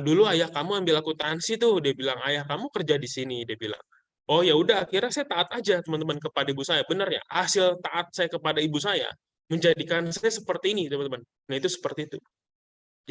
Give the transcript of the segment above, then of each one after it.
dulu ayah kamu ambil akuntansi tuh, dia bilang, ayah kamu kerja di sini, dia bilang. Oh ya udah, akhirnya saya taat aja teman-teman kepada ibu saya. Benar ya, hasil taat saya kepada ibu saya menjadikan saya seperti ini teman-teman. Nah itu seperti itu.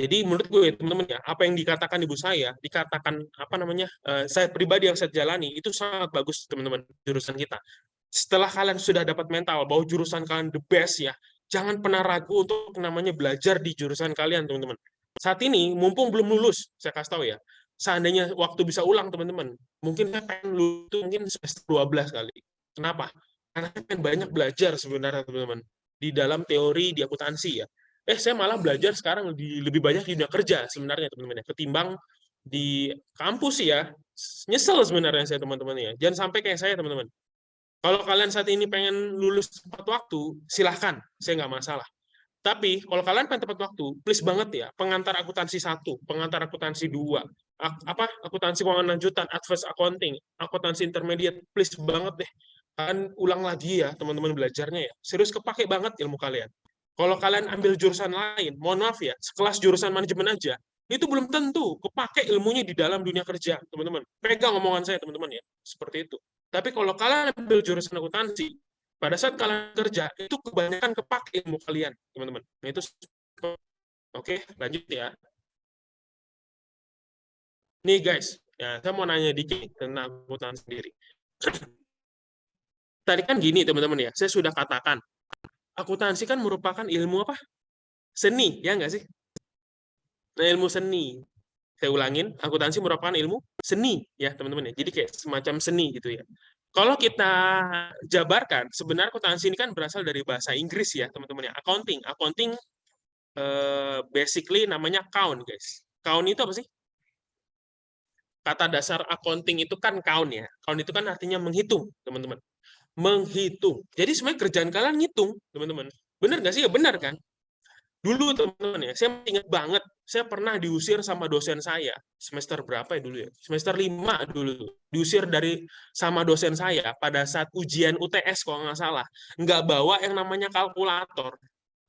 Jadi menurut gue teman-teman ya, apa yang dikatakan ibu saya, dikatakan apa namanya, saya pribadi yang saya jalani itu sangat bagus teman-teman jurusan kita. Setelah kalian sudah dapat mental bahwa jurusan kalian the best ya, jangan pernah ragu untuk namanya belajar di jurusan kalian teman-teman. Saat ini mumpung belum lulus, saya kasih tahu ya. Seandainya waktu bisa ulang teman-teman, mungkin saya pengen lulus itu mungkin semester 12 kali. Kenapa? Karena saya pengen banyak belajar sebenarnya teman-teman di dalam teori di akuntansi ya. Saya malah belajar sekarang lebih banyak di dunia kerja sebenarnya teman-teman ya, ketimbang di kampus ya. Nyesel sebenarnya saya teman-teman ya. Jangan sampai kayak saya teman-teman. Kalau kalian saat ini pengen lulus tepat waktu, silahkan, saya nggak masalah. Tapi kalau kalian pengen tepat waktu, please banget ya, pengantar akuntansi 1, pengantar akuntansi 2, akuntansi keuangan lanjutan, advanced accounting, akuntansi intermediate, please banget deh. Kalian ulang lagi ya, teman-teman belajarnya ya. Serius kepake banget ilmu kalian. Kalau kalian ambil jurusan lain, mohon maaf ya, sekelas jurusan manajemen aja, itu belum tentu kepake ilmunya di dalam dunia kerja, teman-teman. Pegang omongan saya, teman-teman ya. Seperti itu. Tapi kalau kalian ambil jurusan akuntansi, pada saat kalian kerja, itu kebanyakan kepake ilmu kalian, teman-teman. Nah, itu oke, lanjut ya. Nih guys, ya saya mau nanya dikit tentang akuntansi sendiri. Tadi kan gini teman-teman ya, saya sudah katakan, akuntansi kan merupakan ilmu apa? Seni, ya nggak sih? Nah, ilmu seni. Saya ulangin, akuntansi merupakan ilmu seni, ya teman-teman ya. Jadi kayak semacam seni gitu ya. Kalau kita jabarkan, sebenarnya akuntansi ini kan berasal dari bahasa Inggris ya, teman-teman ya. Accounting, accounting basically namanya count, guys. Count itu apa sih? Kata dasar accounting itu kan count ya. Count itu kan artinya menghitung, teman-teman. Menghitung. Jadi sebenarnya kerjaan kalian ngitung, teman-teman. Benar nggak sih? Ya benar kan? Dulu teman-teman ya, saya ingat banget, saya pernah diusir sama dosen saya. Semester berapa ya dulu ya? Semester 5 dulu tuh. Diusir dari sama dosen saya pada saat ujian UTS kalau nggak salah. Nggak bawa yang namanya kalkulator,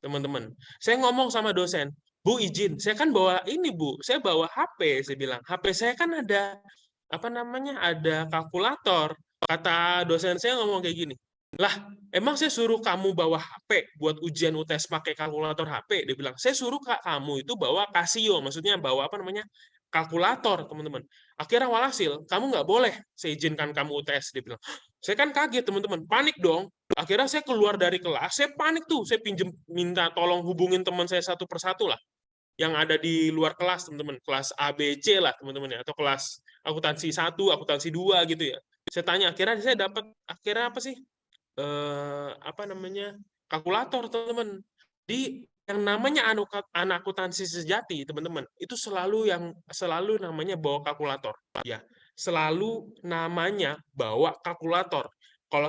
teman-teman. Saya ngomong sama dosen, Bu izin, saya kan bawa ini Bu, saya bawa HP, saya bilang. HP saya kan ada apa namanya? Ada kalkulator. Kata dosen saya ngomong kayak gini. Lah, emang saya suruh kamu bawa HP buat ujian UTS pakai kalkulator HP? Dia bilang, saya suruh kamu itu bawa Casio, maksudnya bawa apa namanya? Kalkulator, teman-teman. Akhirnya walhasil, kamu nggak boleh saya izinkan kamu UTS. Dia bilang, saya kan kaget, teman-teman. Panik dong. Akhirnya saya keluar dari kelas, saya panik tuh. Saya pinjem, minta tolong hubungin teman saya satu persatu lah. Yang ada di luar kelas, teman-teman. Kelas A, B, C lah, teman-teman ya. Atau kelas akuntansi 1, akuntansi 2 gitu ya. Saya tanya, akhirnya saya dapat, akhirnya apa sih? Apa namanya, kalkulator teman-teman. Di yang namanya anak akuntansi sejati teman-teman itu selalu namanya bawa kalkulator ya, selalu namanya bawa kalkulator. Kalau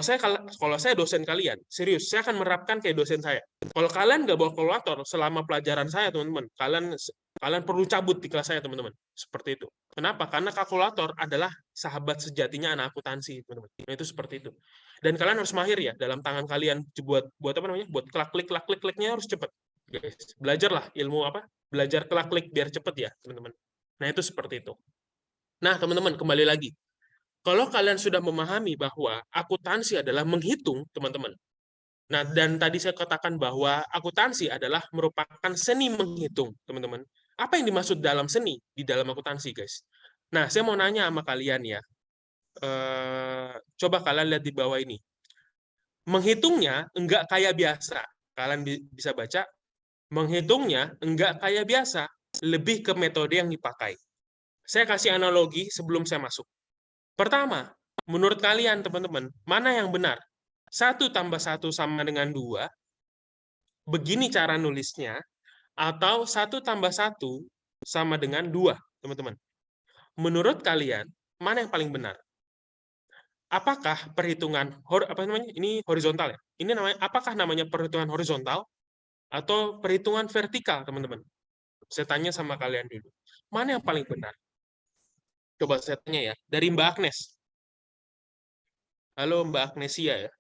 saya dosen kalian serius, saya akan menerapkan kayak dosen saya. Kalau kalian nggak bawa kalkulator selama pelajaran saya teman-teman, kalian perlu cabut di kelas saya teman-teman, seperti itu. Kenapa? Karena kalkulator adalah sahabat sejatinya anak akuntansi teman-teman. Nah, itu seperti itu. Dan kalian harus mahir ya dalam tangan kalian buat buat apa namanya, buat klik klik kliknya harus cepat guys. Belajarlah ilmu apa, belajar kelak klik biar cepet ya teman-teman. Nah itu seperti itu. Nah teman-teman kembali lagi, kalau kalian sudah memahami bahwa akuntansi adalah menghitung teman-teman. Nah dan tadi saya katakan bahwa akuntansi adalah merupakan seni menghitung teman-teman. Apa yang dimaksud dalam seni di dalam akuntansi guys? Nah saya mau nanya sama kalian ya, coba kalian lihat di bawah ini. Menghitungnya enggak kayak biasa. Kalian bisa baca, menghitungnya enggak kayak biasa, lebih ke metode yang dipakai. Saya kasih analogi sebelum saya masuk. Pertama, menurut kalian teman-teman, mana yang benar? 1 tambah 1 sama dengan 2, begini cara nulisnya, atau 1 tambah 1 sama dengan 2, teman-teman. Menurut kalian, mana yang paling benar? Apakah perhitungan apa namanya? Ini horizontal ya? Ini namanya apakah namanya perhitungan horizontal atau perhitungan vertikal, teman-teman? Saya tanya sama kalian dulu. Mana yang paling benar? Coba saya tanya ya. Dari Mbak Agnes. Halo Mbak Agnesia ya.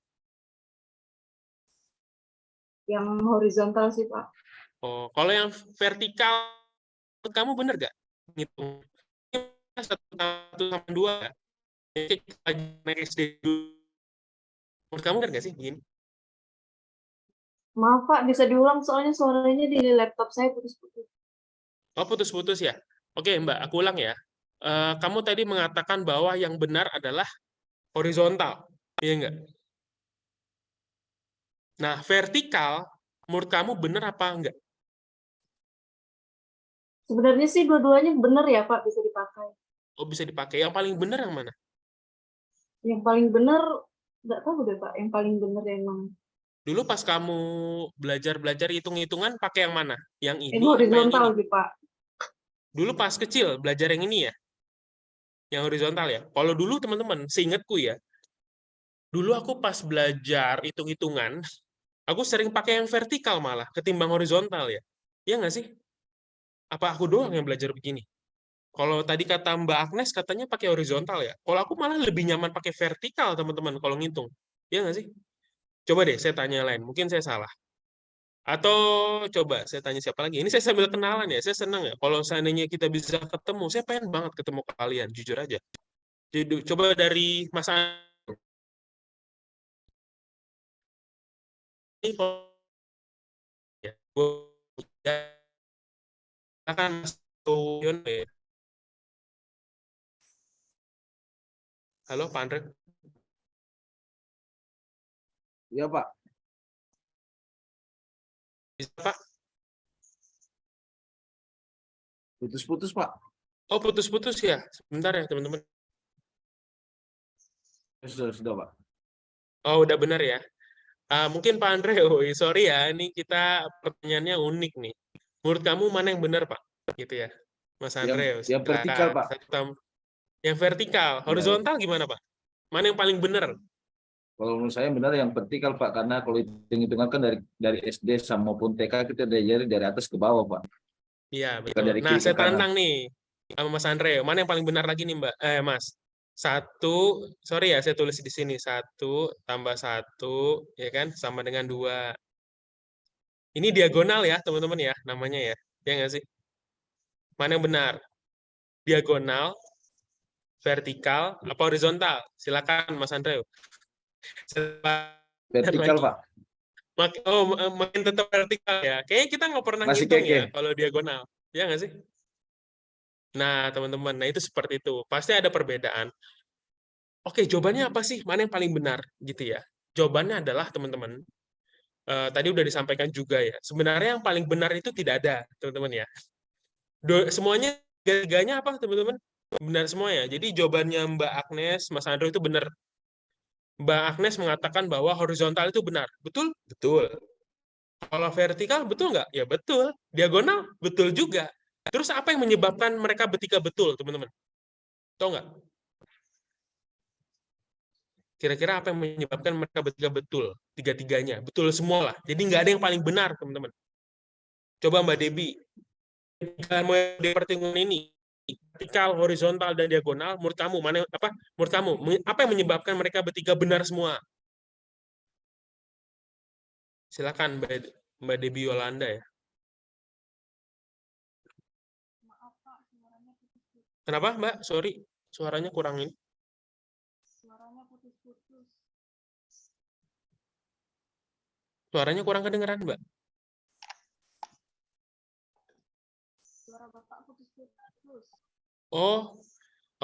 Yang horizontal sih Pak. Oh, kalau yang vertikal menurut kamu bener gak? Ngitung. 1 sama 2 gak? Kita naik SD dulu. Menurut kamu bener gak sih begini? Maaf Pak, bisa diulang soalnya suaranya di laptop saya putus-putus. Oh, putus-putus ya? Oke, Mbak, aku ulang ya. Kamu tadi mengatakan bahwa yang benar adalah horizontal. Iya nggak? Nah, vertikal, menurut kamu benar apa enggak? Sebenarnya sih dua-duanya benar ya Pak, bisa dipakai. Oh, bisa dipakai. Yang paling benar yang mana? Yang paling benar, nggak tahu deh Pak, yang paling benar yang mana. Dulu pas kamu belajar-belajar hitung-hitungan, pakai yang mana? Yang Yang ini apa yang horizontal ini? sih Pak. Dulu pas kecil, belajar yang ini ya? Yang horizontal ya? Kalau dulu teman-teman, seingatku ya, dulu aku pas belajar hitung-hitungan, aku sering pakai yang vertikal malah, ketimbang horizontal ya. Iya nggak sih? Apa aku doang yang belajar begini? Kalau tadi kata Mbak Agnes katanya pakai horizontal ya. Kalau aku malah lebih nyaman pakai vertikal, teman-teman, kalau ngitung. Iya nggak sih? Coba deh saya tanya lain, mungkin saya salah. Atau coba saya tanya siapa lagi. Ini saya sambil kenalan ya, saya senang ya. Kalau seandainya kita bisa ketemu, saya pengen banget ketemu kalian, jujur aja. Jadi coba dari Mas Andi, kalau ya, ya, kan Mas Yono ya. Halo Pak Andre, Iya Pak, bisa Pak? putus-putus Pak. Oh putus-putus ya, sebentar ya teman-teman. Sudah Pak. Oh udah benar ya. Mungkin Pak Andre, oh sorry ya, ini kita pertanyaannya unik nih. Menurut kamu mana yang benar Pak? Gitu ya, Mas Andre, Yang vertikal silakan. Pak. Yang vertikal, Ya, horizontal gimana Pak? Mana yang paling benar? kalau menurut saya benar yang vertikal Pak, karena kalau hitung-hitungan kan dari SD sama maupun TK kita diajari dari atas ke bawah Pak, Iya bukan betul. dari Nah kiri ke saya kanan. tantang nih sama Mas Andre, mana yang paling benar lagi nih Mbak? Mas. Satu, sorry ya saya tulis di sini. 1 tambah 1, ya kan, sama dengan 2. Ini diagonal ya teman-teman ya, namanya ya. Ya nggak sih? Mana yang benar? Diagonal, vertikal, apa horizontal? Silakan Mas Andre. Silakan Vertikal lagi. Pak. Makin tetap vertikal ya. Kayaknya kita nggak pernah Masih ngitung ya keke. kalau diagonal. Ya nggak sih? Nah, teman-teman, nah itu seperti itu. Pasti ada perbedaan. Oke, jawabannya apa sih? Mana yang paling benar gitu ya? Jawabannya adalah teman-teman. Tadi udah disampaikan juga ya. Sebenarnya yang paling benar itu tidak ada, teman-teman ya. Semuanya tiga-tiganya apa, teman-teman? Benar semua ya. Jadi jawabannya Mbak Agnes, Mas Andro itu benar. Mbak Agnes mengatakan bahwa horizontal itu benar. Betul? Betul. Kalau vertikal, betul nggak? Ya betul. Diagonal, betul juga. Terus apa yang menyebabkan mereka bertiga betul, teman-teman? Tahu nggak? Kira-kira apa yang menyebabkan mereka bertiga betul? Tiga-tiganya. Betul semua lah. Jadi nggak ada yang paling benar, teman-teman. Coba Mbak Debi, di pertimbangan ini, vertikal, horizontal, dan diagonal, menurut kamu, apa yang menyebabkan mereka bertiga benar semua? Silakan Mbak Debi Yolanda ya. Maaf Pak, suaranya putus-putus. Kenapa Mbak? Sorry, suaranya kurang ini. Suaranya putus-putus. Suaranya kurang kedengeran Mbak. Suara Bapak putus-putus. Oh,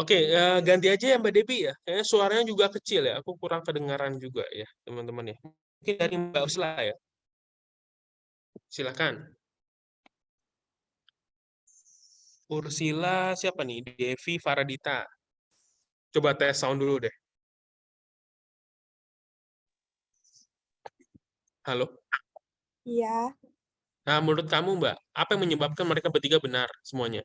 oke, ganti aja ya Mbak Debi ya. Kayaknya suaranya juga kecil ya. Aku kurang kedengaran juga ya, teman-teman ya. Mungkin dari Mbak Usla ya. Silakan. Ursila siapa nih? Devi Faradita. Coba tes sound dulu deh. Halo. Iya, Nah, menurut kamu Mbak, apa yang menyebabkan mereka bertiga benar semuanya?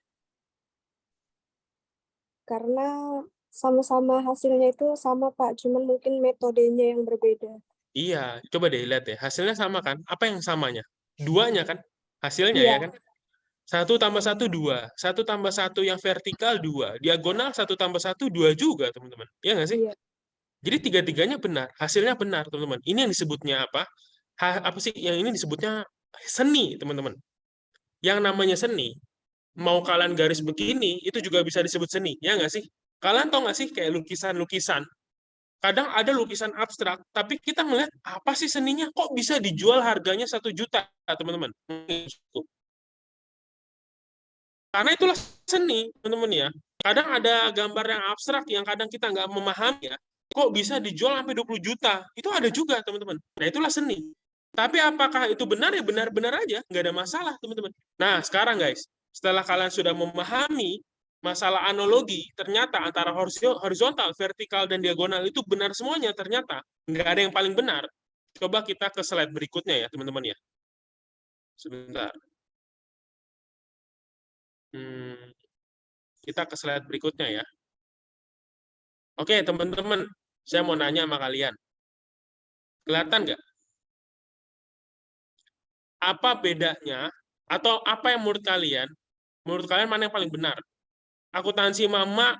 karena sama-sama hasilnya itu sama, Pak, cuman mungkin metodenya yang berbeda. Iya, coba deh lihat ya. Hasilnya sama kan? Apa yang samanya? Duanya kan? Hasilnya ya Iya, kan? 1 tambah 1, 2. 1 tambah 1 yang vertikal, 2. Diagonal 1 tambah 1, 2 juga, teman-teman. Iya nggak sih? iya, Jadi tiga-tiganya benar. Hasilnya benar, teman-teman. Ini yang disebutnya apa? Apa sih? Yang ini disebutnya seni, teman-teman. Yang namanya seni, mau kalian garis begini, itu juga bisa disebut seni, ya nggak sih? Kalian tahu nggak sih kayak lukisan-lukisan? Kadang ada lukisan abstrak, tapi kita melihat apa sih seninya? Kok bisa dijual harganya 1 juta, teman-teman? Karena itulah seni, teman-teman ya. Kadang ada gambar yang abstrak yang kadang kita nggak memahami ya. Kok bisa dijual sampai 20 juta? Itu ada juga, teman-teman. Nah, itulah seni. Tapi apakah itu benar ya? Benar-benar aja. Nggak ada masalah, teman-teman. Nah, sekarang guys, setelah kalian sudah memahami masalah analogi, ternyata antara horizontal, vertikal, dan diagonal itu benar semuanya, ternyata. Nggak ada yang paling benar. Coba kita ke slide berikutnya ya, teman-teman ya. Sebentar. Kita ke slide berikutnya ya. Oke, teman-teman, saya mau nanya sama kalian. Kelihatan nggak? Apa bedanya, atau apa yang menurut kalian mana yang paling benar? Akuntansi mama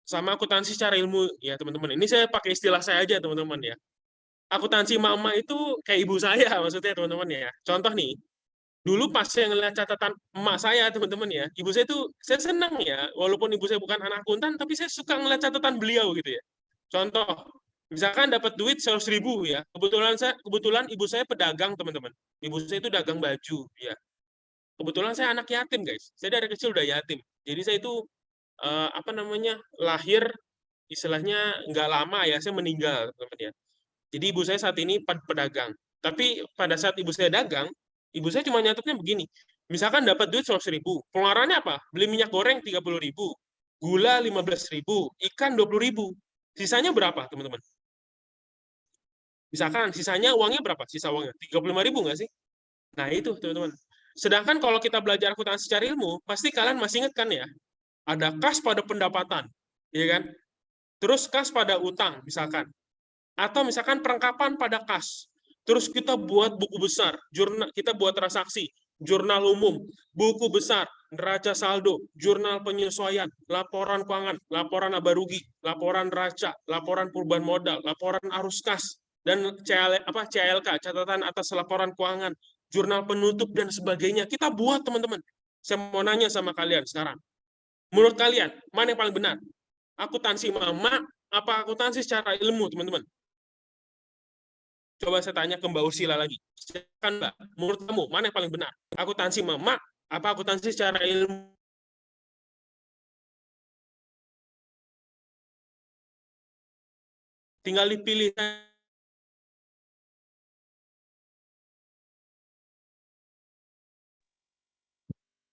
sama akuntansi secara ilmu, ya teman-teman. Ini saya pakai istilah saya aja, teman-teman ya. Akuntansi mama itu kayak ibu saya, maksudnya teman-teman ya. Contoh nih, dulu pas saya ngeliat catatan emak saya, teman-teman ya, ibu saya tuh, saya senang ya, walaupun ibu saya bukan anak akuntan, tapi saya suka ngeliat catatan beliau gitu ya. Contoh, misalkan dapat duit 100.000 ya, kebetulan ibu saya pedagang, teman-teman. Ibu saya itu dagang baju ya. Kebetulan saya anak yatim, guys. Saya dari kecil udah yatim. Jadi saya itu apa namanya, lahir istilahnya nggak lama ya, saya meninggal, teman-teman ya. Jadi ibu saya saat ini pedagang. Tapi pada saat ibu saya dagang, ibu saya cuma nyatetnya begini. Misalkan dapat duit 100.000, pengeluarannya apa? Beli minyak goreng 30.000, gula 15.000, ikan 20.000. Sisanya berapa, teman-teman? Misalkan sisanya uangnya berapa? Sisa uangnya 35.000 nggak sih? Nah itu, teman-teman. Sedangkan kalau kita belajar akuntansi secara ilmu, pasti kalian masih ingat kan ya? Ada kas pada pendapatan, ya kan? Terus kas pada utang, misalkan. Atau misalkan perlengkapan pada kas. Terus kita buat buku besar, kita buat transaksi, jurnal umum, buku besar, neraca saldo, jurnal penyesuaian, laporan keuangan, laporan laba rugi, laporan neraca, laporan perubahan modal, laporan arus kas, dan CLK, catatan atas laporan keuangan, jurnal penutup, dan sebagainya. Kita buat, teman-teman. Saya mau nanya sama kalian sekarang. Menurut kalian, mana yang paling benar? Akuntansi mama, apa akuntansi secara ilmu, teman-teman? Coba saya tanya ke Mbak Ursila lagi. Silakan Mbak, menurut kamu, mana yang paling benar? Akuntansi mama, apa akuntansi secara ilmu? Tinggal dipilih.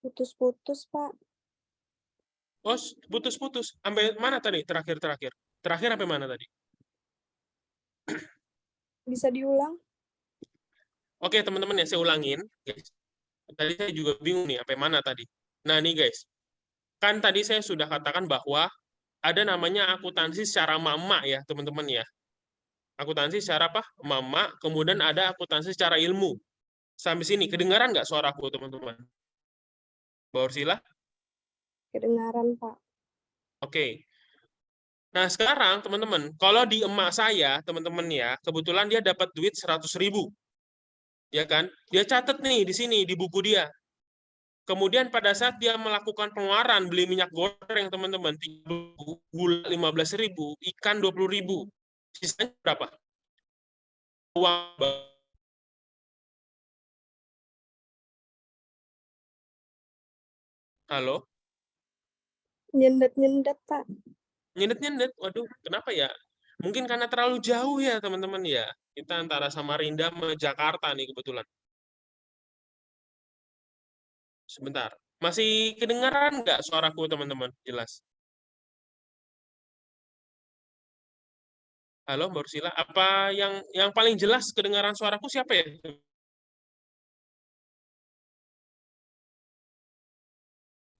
Putus-putus, Pak. Oh, putus-putus. Sampai mana tadi? Terakhir. Terakhir sampai mana tadi? Bisa diulang? Oke, teman-teman ya, saya ulangin. Guys. Tadi saya juga bingung nih, sampai mana tadi. Nah, nih guys. Kan tadi saya sudah katakan bahwa ada namanya akuntansi secara mama ya, teman-teman ya. Akuntansi secara apa? Mama, kemudian ada akuntansi secara ilmu. Sampai sini, kedengaran nggak suaraku, teman-teman? Mbak Ursila? Kedengaran, Pak. Oke. Nah, sekarang, teman-teman, kalau di emak saya, teman-teman ya, kebetulan dia dapat duit 100.000. Ya kan? Dia catat nih di sini, di buku dia. Kemudian pada saat dia melakukan pengeluaran, beli minyak goreng, teman-teman, gula 15.000, ikan 20.000. Sisanya berapa? Uang. Halo? Nyendet-nyendet, Pak. Nyendet-nyendet. Waduh, kenapa ya? Mungkin karena terlalu jauh ya, teman-teman ya. Kita antara Samarinda sama Jakarta nih kebetulan. Sebentar. Masih kedengaran nggak suaraku, teman-teman? Jelas. Halo, Mbak Ursila. Apa yang paling jelas kedengaran suaraku siapa ya?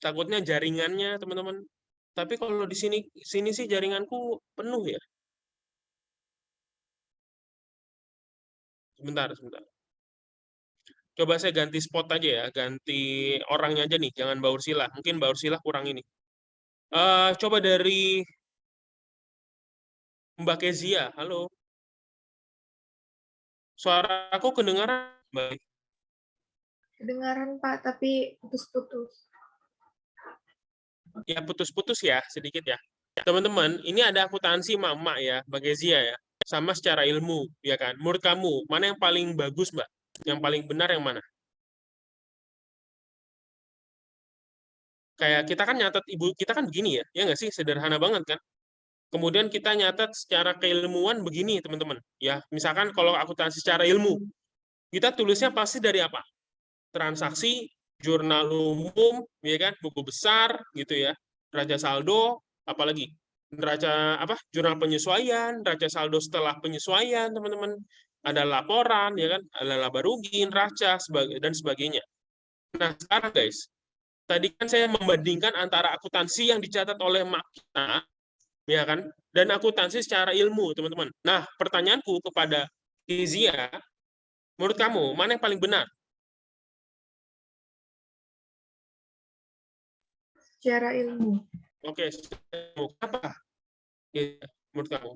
Takutnya jaringannya, teman-teman. Tapi kalau di sini sih jaringanku penuh ya. Sebentar. Coba saya ganti spot aja ya, ganti orangnya aja nih, jangan Mbak Ursila. Mungkin Mbak Ursila kurang ini. Coba dari Mbak Kezia, halo. Suara aku kedengaran, Mbak? Kedengaran Pak, tapi putus-putus. Ya putus-putus ya sedikit ya. Teman-teman, ini ada akuntansi Mama ya, Mbak Kezia ya. Sama secara ilmu, ya kan? Menurut kamu, mana yang paling bagus, Mbak? Yang paling benar yang mana? Kayak kita kan nyatet ibu kita kan begini ya nggak sih? Sederhana banget kan? Kemudian kita nyatet secara keilmuan begini, teman-teman. Ya, misalkan kalau akuntansi secara ilmu, kita tulisnya pasti dari apa? Transaksi, jurnal umum, ya kan? Buku besar gitu ya. Neraca saldo, apalagi? Neraca apa? Jurnal penyesuaian, neraca saldo setelah penyesuaian, teman-teman. Ada laporan, ya kan? Ada laba rugi, neraca, dan sebagainya. Nah, sekarang guys, tadi kan saya membandingkan antara akuntansi yang dicatat oleh mak kita, ya kan, dan akuntansi secara ilmu, teman-teman. Nah, pertanyaanku kepada Kezia, menurut kamu mana yang paling benar? Secara ilmu. Oke, apa? Menurut kamu?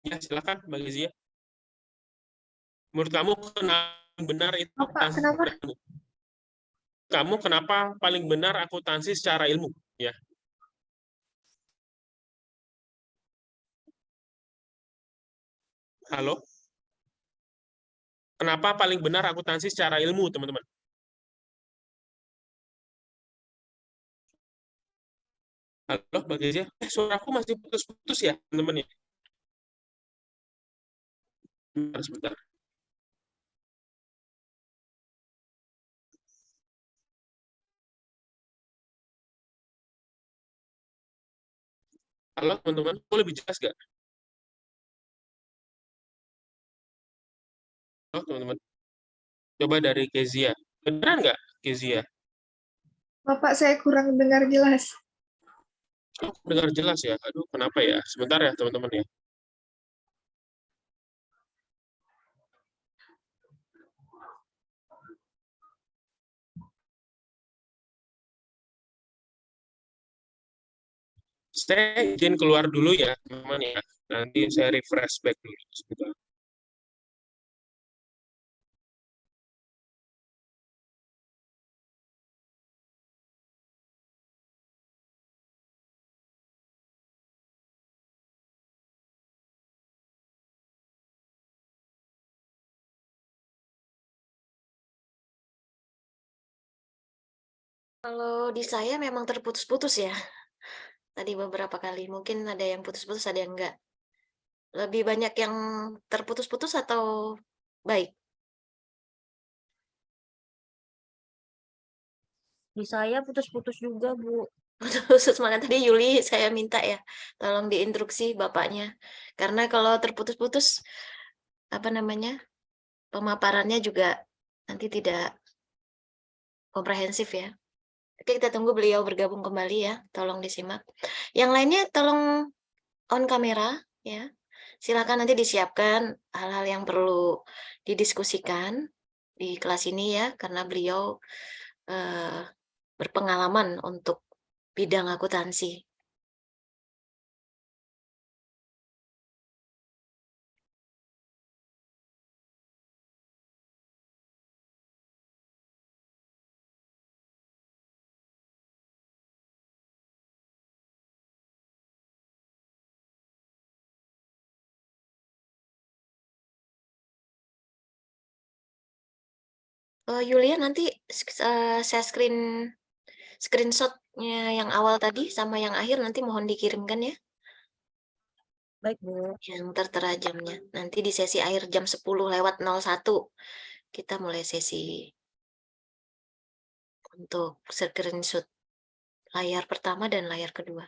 Ya, silakan, Mbak Kezia. Menurut kamu kenapa benar itu Oh, Pak, akuntansi kenapa? secara ilmu? Kamu kenapa paling benar akuntansi secara ilmu? Ya. Halo? Kenapa paling benar akuntansi secara ilmu, teman-teman? Halo, Mbak Kezia? Suaraku masih putus-putus ya, teman-teman ya? Sebentar. Halo, teman-teman. Mau lebih jelas nggak? Halo, teman-teman. Coba dari Kezia. Beneran nggak, Kezia? Bapak, saya kurang dengar jelas. Oh, dengar jelas ya. Aduh, kenapa ya? Sebentar ya, teman-teman ya. Saya izin keluar dulu ya, teman-teman ya. Nanti saya refresh back dulu. Sebentar. Kalau di saya memang terputus-putus ya. Tadi beberapa kali. Mungkin ada yang putus-putus, ada yang enggak. Lebih banyak yang terputus-putus atau baik? Di saya putus-putus juga, Bu. Putus, makanya tadi Yuli saya minta ya, tolong diinstruksi bapaknya. Karena kalau terputus-putus, apa namanya, pemaparannya juga nanti tidak komprehensif ya. Oke, kita tunggu beliau bergabung kembali ya, tolong disimak. Yang lainnya tolong on kamera ya. Silakan nanti disiapkan hal-hal yang perlu didiskusikan di kelas ini ya, karena beliau berpengalaman untuk bidang akuntansi. Yulia nanti saya screenshotnya yang awal tadi sama yang akhir nanti mohon dikirimkan ya, Baik, Bu. yang tertera jamnya. Nanti di sesi akhir jam 10:01 kita mulai sesi untuk screenshot layar pertama dan layar kedua.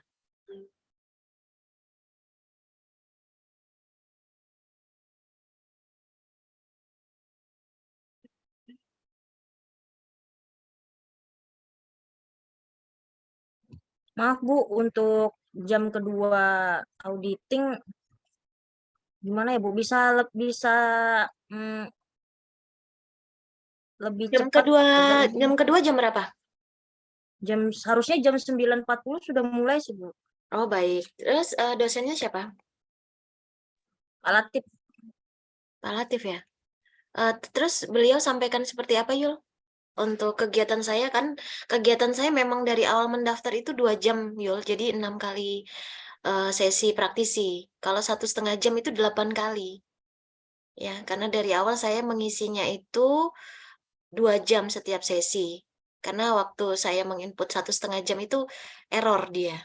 Maaf, Bu, untuk jam kedua auditing gimana ya, Bu? Bisa lebih Jam cepat kedua, agar jam berapa? harusnya jam 9.40 sudah mulai sih, Bu. Oh baik. Terus dosennya siapa? Pak Latif. Pak Latif ya. Terus beliau sampaikan seperti apa, Yul? Untuk kegiatan saya kan, kegiatan saya memang dari awal mendaftar itu 2 jam, Yul. Jadi 6 kali sesi praktisi. Kalau 1,5 jam itu 8 kali. Ya, karena dari awal saya mengisinya itu 2 jam setiap sesi. Karena waktu saya menginput 1,5 jam itu error dia.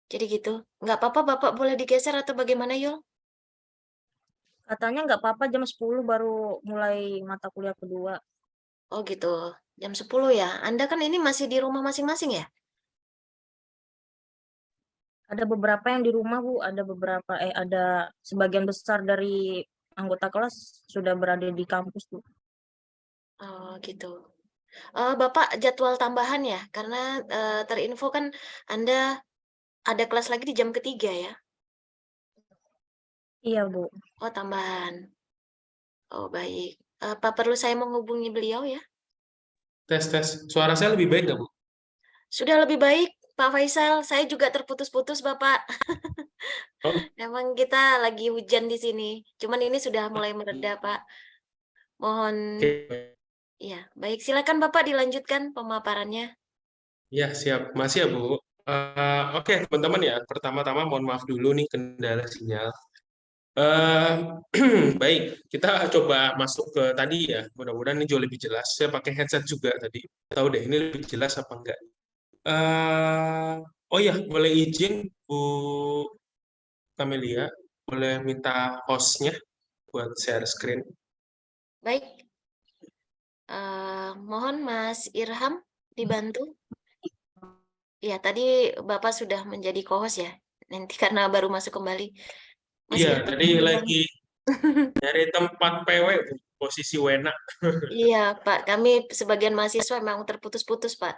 Jadi gitu. Nggak apa-apa Bapak boleh digeser atau bagaimana, Yul? Katanya nggak apa-apa jam 10 baru mulai mata kuliah kedua. Oh gitu. Jam 10 ya. Anda kan ini masih di rumah masing-masing ya? Ada beberapa yang di rumah, Bu. Ada sebagian besar dari anggota kelas sudah berada di kampus, Bu. Oh gitu. Bapak jadwal tambahan ya? Karena terinfo kan Anda ada kelas lagi di jam ketiga ya? Iya, Bu. Oh tambahan. Oh baik. Apa perlu saya menghubungi beliau ya? Tes, tes. Suara saya lebih baik nggak, Bu? Sudah lebih baik, Pak Faisal. Saya juga terputus-putus, Bapak. Oh, Emang kita lagi hujan di sini. Cuman ini sudah mulai mereda, Pak. Mohon, oke. ya, baik. Silakan Bapak dilanjutkan pemaparannya. Ya, siap. Masih ya, Bu. Oke, teman-teman ya. Pertama-tama mohon maaf dulu nih kendala sinyal. Eh, baik, kita coba masuk ke tadi ya. Mudah-mudahan ini jauh lebih jelas. Saya pakai headset juga tadi. Tahu deh, ini lebih jelas apa enggak. Oh ya, boleh izin Bu Kamelia, boleh minta hostnya buat share screen. Baik. Mohon Mas Irham dibantu. Ya, tadi Bapak sudah menjadi co-host ya. Nanti karena baru masuk kembali. Mas Iya, Irham. tadi lagi nyari tempat PW, Bu, posisi wena. Iya, Pak. Kami sebagian mahasiswa memang terputus-putus, Pak.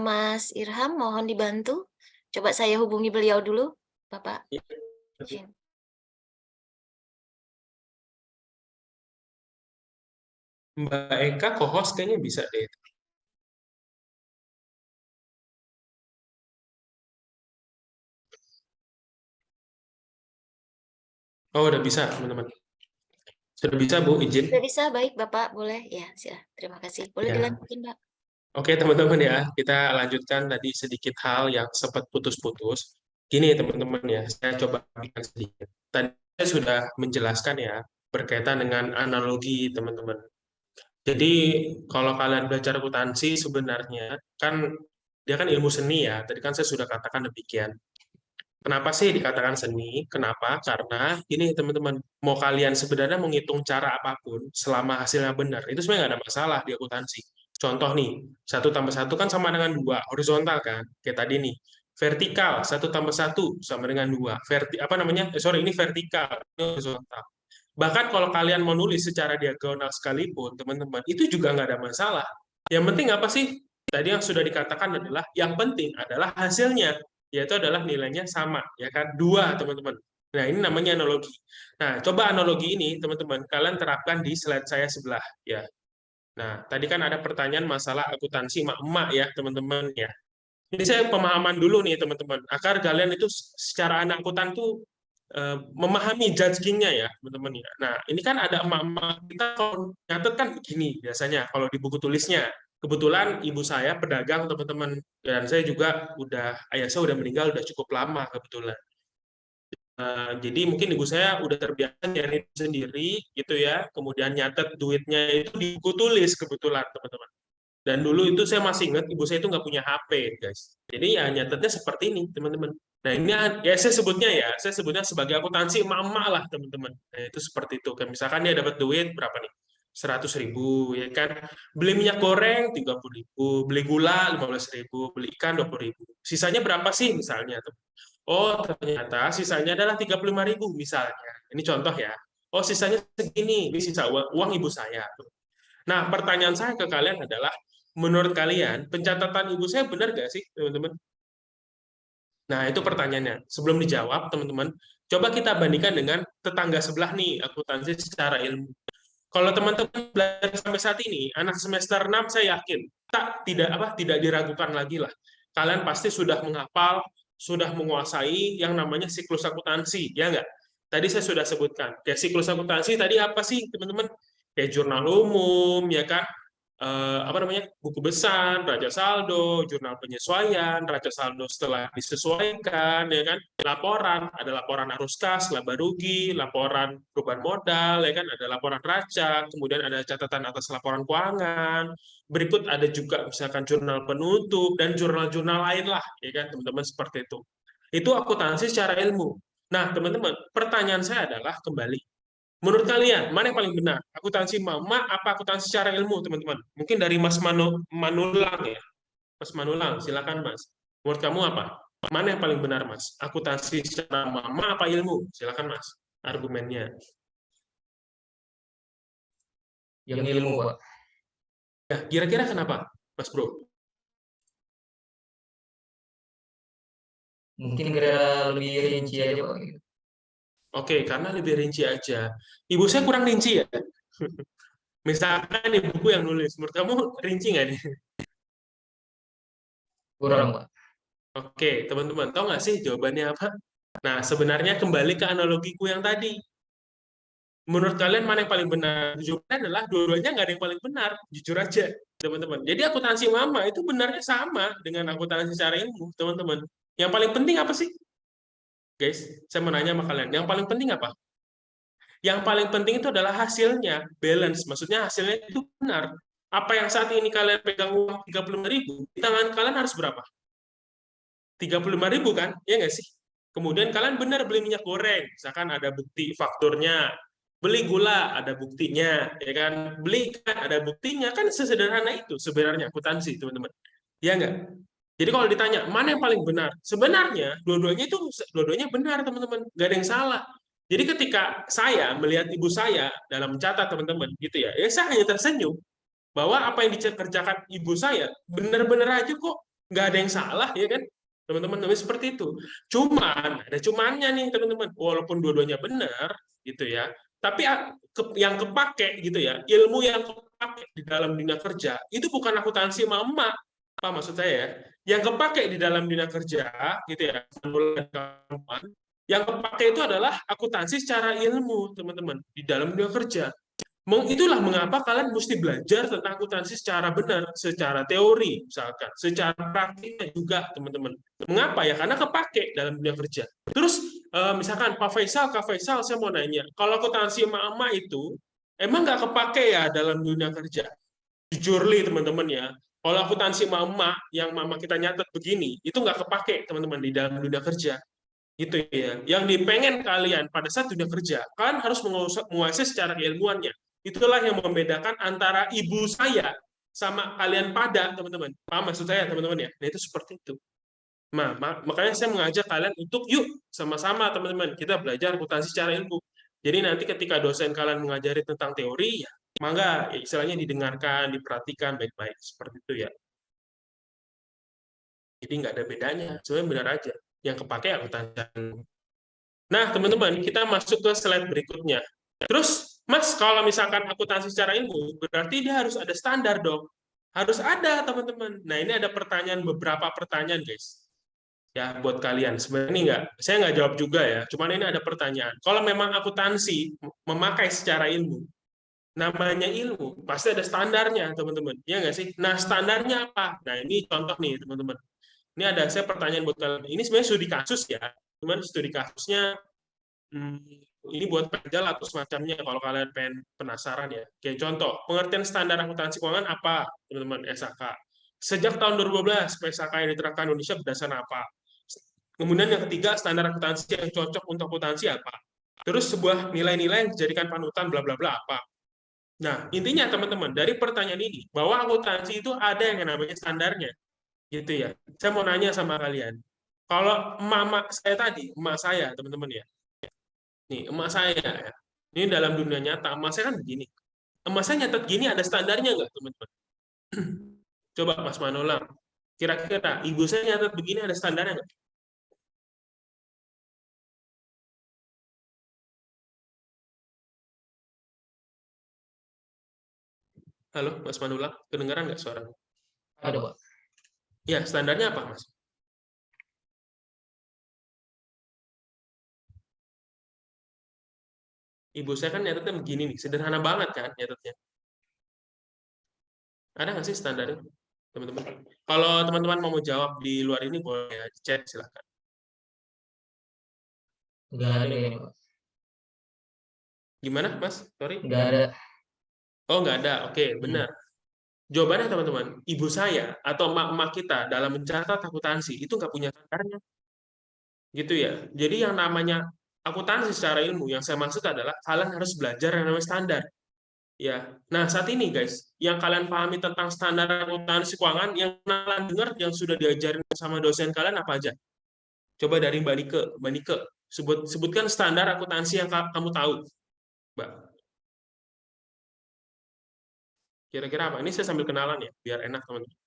Mas Irham, mohon dibantu. Coba saya hubungi beliau dulu, Bapak. Izin. Mbak Eka co-host kayaknya bisa deh. Oh, udah bisa, teman-teman. Sudah bisa, Bu, izin. Sudah bisa, baik Bapak. Boleh? Ya, terima kasih. Boleh Ya. dilanjutkan, Pak. Oke, teman-teman ya, kita lanjutkan tadi sedikit hal yang sempat putus-putus. Gini, teman-teman ya, saya coba berikan sedikit. Tadi saya sudah menjelaskan ya, berkaitan dengan analogi, teman-teman. Jadi, kalau kalian belajar akuntansi sebenarnya, kan dia kan ilmu seni ya, tadi kan saya sudah katakan demikian. Kenapa sih dikatakan seni? Kenapa? Karena ini teman-teman, mau kalian sebenarnya menghitung cara apapun, selama hasilnya benar, itu sebenarnya nggak ada masalah di akuntansi. Contoh nih, 1 tambah 1 kan sama dengan 2, horizontal kan? Kayak tadi nih, vertikal, 1 tambah 1 sama dengan 2. Ini vertikal, ini horizontal. Bahkan kalau kalian mau nulis secara diagonal sekalipun, teman-teman, itu juga nggak ada masalah. Yang penting apa sih? Tadi yang sudah dikatakan adalah, yang penting adalah hasilnya, yaitu adalah nilainya sama, ya kan? 2, teman-teman. Nah, ini namanya analogi. Nah, coba analogi ini, teman-teman, kalian terapkan di slide saya sebelah, ya. Nah, tadi kan ada pertanyaan masalah akuntansi emak-emak ya, teman-teman, ya. Ini saya pemahaman dulu nih, teman-teman, agar kalian itu secara anak akuntan tuh memahami judging-nya ya, teman-teman ya. Nah, ini kan ada emak-emak kita kalau nyatet kan begini biasanya kalau di buku tulisnya. Kebetulan ibu saya pedagang, teman-teman, dan saya juga ayah saya udah meninggal udah cukup lama kebetulan. Jadi mungkin ibu saya udah terbiasa nyari sendiri gitu ya, kemudian nyatet duitnya itu di buku tulis kebetulan, teman-teman. Dan dulu itu saya masih ingat ibu saya itu nggak punya HP, guys. Jadi ya nyatetnya seperti ini, teman-teman. Nah ini ya saya sebutnya sebagai akuntansi emak-emak lah, teman-teman. Nah itu seperti itu. Kayak misalkan dia dapat duit berapa nih? 100.000, ya kan? Beli minyak goreng 30.000, beli gula 15.000, beli ikan 20.000. Sisanya berapa sih misalnya? Oh ternyata sisanya adalah 35.000 misalnya. Ini contoh ya. Oh sisanya segini, ini sisa uang ibu saya. Nah pertanyaan saya ke kalian adalah, menurut kalian, pencatatan ibu saya benar nggak sih, teman-teman? Nah, itu pertanyaannya. Sebelum dijawab, teman-teman, coba kita bandingkan dengan tetangga sebelah nih, akuntansi secara ilmu. Kalau teman-teman belajar sampai saat ini, anak semester 6 saya yakin tidak diragukan lagi lah. Kalian pasti sudah menghafal sudah menguasai yang namanya siklus akuntansi, ya nggak? Tadi saya sudah sebutkan. Kayak siklus akuntansi tadi apa sih, teman-teman? Kayak jurnal umum, ya kan? Apa namanya? Buku besar, raja saldo, jurnal penyesuaian, raja saldo setelah disesuaikan, ya kan? Laporan, ada laporan arus kas, laba rugi, laporan perubahan modal, ya kan? Ada laporan raja, kemudian ada catatan atas laporan keuangan. Berikut ada juga misalkan jurnal penutup dan jurnal-jurnal lain lah, ya kan, teman-teman, seperti itu. Itu akuntansi secara ilmu. Nah, teman-teman, pertanyaan saya adalah kembali, menurut kalian, mana yang paling benar? Akuntansi mama apa akuntansi secara ilmu, teman-teman? Mungkin dari Mas Manulang ya. Mas Manulang, silakan Mas. Menurut kamu apa? Mana yang paling benar, Mas? Akuntansi secara mama apa ilmu? Silakan Mas, argumennya. Yang ilmu, Pak. Ya, kira-kira kenapa, Mas Bro? Mungkin kira lebih rinci aja, Pak. Gitu. Oke, karena lebih rinci aja. Ibu saya kurang rinci ya. Misalkan ibuku yang nulis, menurut kamu rinci nggak nih? Kurang, Pak. Oke, teman-teman, tahu nggak sih jawabannya apa? Nah, sebenarnya kembali ke analogiku yang tadi. Menurut kalian mana yang paling benar? Jawabannya adalah dua-duanya nggak ada yang paling benar, jujur aja, teman-teman. Jadi akuntansi mama itu benarnya sama dengan akuntansi secara ilmu, teman-teman. Yang paling penting apa sih? Guys, saya mau nanya sama kalian, yang paling penting apa? Yang paling penting itu adalah hasilnya, balance. Maksudnya hasilnya itu benar. Apa yang saat ini kalian pegang uang 35.000, di tangan kalian harus berapa? 35.000 kan? Ya nggak sih? Kemudian kalian benar beli minyak goreng, misalkan ada bukti fakturnya. Beli gula, ada buktinya. Ya kan? Beli ikan, ada buktinya. Kan sesederhana itu sebenarnya akuntansi, teman-teman. Ya nggak? Jadi kalau ditanya, mana yang paling benar? Sebenarnya, dua-duanya benar, teman-teman. Nggak ada yang salah. Jadi ketika saya melihat ibu saya dalam mencatat, teman-teman, gitu ya, saya hanya tersenyum bahwa apa yang dikerjakan ibu saya benar-benar aja kok, nggak ada yang salah, ya kan, teman-teman. Seperti itu. Cuman ada cumannya nih, teman-teman. Walaupun dua-duanya benar, gitu ya, tapi yang kepake, gitu ya, ilmu yang kepake di dalam dunia kerja itu bukan akuntansi mama, apa maksud saya ya? Yang kepake di dalam dunia kerja, gitu ya, yang kepake itu adalah akuntansi secara ilmu, teman-teman, di dalam dunia kerja. Itulah mengapa kalian mesti belajar tentang akuntansi secara benar, secara teori, misalkan, secara praktiknya juga, teman-teman. Mengapa ya? Karena kepake dalam dunia kerja. Terus, misalkan Pak Faisal, Kak Faisal, saya mau nanya, kalau akuntansi emak-emak itu, emang nggak kepake ya dalam dunia kerja? Jujur li, teman-teman ya. Kalau akuntansi emak-emak, yang mama kita nyatet begini, itu nggak kepake, teman-teman, di dalam dunia kerja. Gitu ya. Yang dipengen kalian pada saat dunia kerja, kalian harus menguasai secara keilmuannya. Itulah yang membedakan antara ibu saya sama kalian pada, teman-teman. Paham maksud saya, teman-teman ya? Nah, itu seperti itu. Nah, makanya saya mengajak kalian untuk yuk sama-sama, teman-teman, kita belajar akuntansi secara ilmu. Jadi nanti ketika dosen kalian mengajari tentang teori, ya mangga ya, istilahnya didengarkan, diperhatikan baik-baik, seperti itu ya. Jadi nggak ada bedanya, sebenarnya benar aja. Yang kepake akuntansi. Nah, teman-teman, kita masuk ke slide berikutnya. Terus, Mas, kalau misalkan akuntansi secara ilmu, berarti dia harus ada standar dong. Harus ada, teman-teman. Nah, ini ada beberapa pertanyaan, guys. Ya, buat kalian. Sebenarnya ini saya nggak jawab juga ya. Cuman ini ada pertanyaan. Kalau memang akuntansi memakai secara ilmu, namanya ilmu, pasti ada standarnya, teman-teman. Ya nggak sih? Nah, standarnya apa? Nah, ini contoh nih, teman-teman. Ini ada saya pertanyaan buat kalian. Ini sebenarnya studi kasus ya. Cuman studi kasusnya ini buat penjal atau semacamnya kalau kalian pengen penasaran ya. Kayak contoh, pengertian standar akuntansi keuangan apa, teman-teman, SAK. Sejak tahun 2012, PSAK yang diterapkan Indonesia berdasarkan apa? Kemudian yang ketiga, standar akuntansi yang cocok untuk akuntansi apa? Terus sebuah nilai-nilai yang dijadikan panutan bla bla bla apa? Nah, intinya teman-teman, dari pertanyaan ini, bahwa akuntansi itu ada yang namanya standarnya. Gitu ya. Saya mau nanya sama kalian. Kalau emak saya tadi, emak saya, teman-teman ya. Nih, emak saya ya. Ini dalam dunia nyata, emak saya kan begini. Emak saya nyatet gini ada standarnya nggak, teman-teman? Coba Mas Manolang. Kira-kira ibu saya nyatet begini ada standarnya nggak? Halo, Mas Manolang. Kedengaran nggak suaranya? Ada, Pak. Ya, standarnya apa, Mas? Ibu saya kan nyatetnya begini nih, sederhana banget kan nyatetnya. Ada nggak sih standarnya, teman-teman? Kalau teman-teman mau jawab di luar ini boleh ya, chat silakan. Nggak ada kayaknya, Pak. Gimana, Mas? Sorry. Nggak ada. Oh, nggak ada. Oke, benar. Jawabannya teman-teman, ibu saya atau emak-emak kita dalam mencatat akuntansi itu nggak punya standarnya. Gitu ya. Jadi yang namanya akuntansi secara ilmu, yang saya maksud adalah kalian harus belajar yang namanya standar. Ya. Nah, saat ini guys, yang kalian pahami tentang standar akuntansi keuangan, yang kalian dengar, yang sudah diajarin sama dosen kalian apa aja? Coba dari Mbak Nike. Mbak Nike, sebutkan standar akuntansi yang kamu tahu, Mbak. Kira-kira apa? Ini saya sambil kenalan ya, biar enak teman-teman.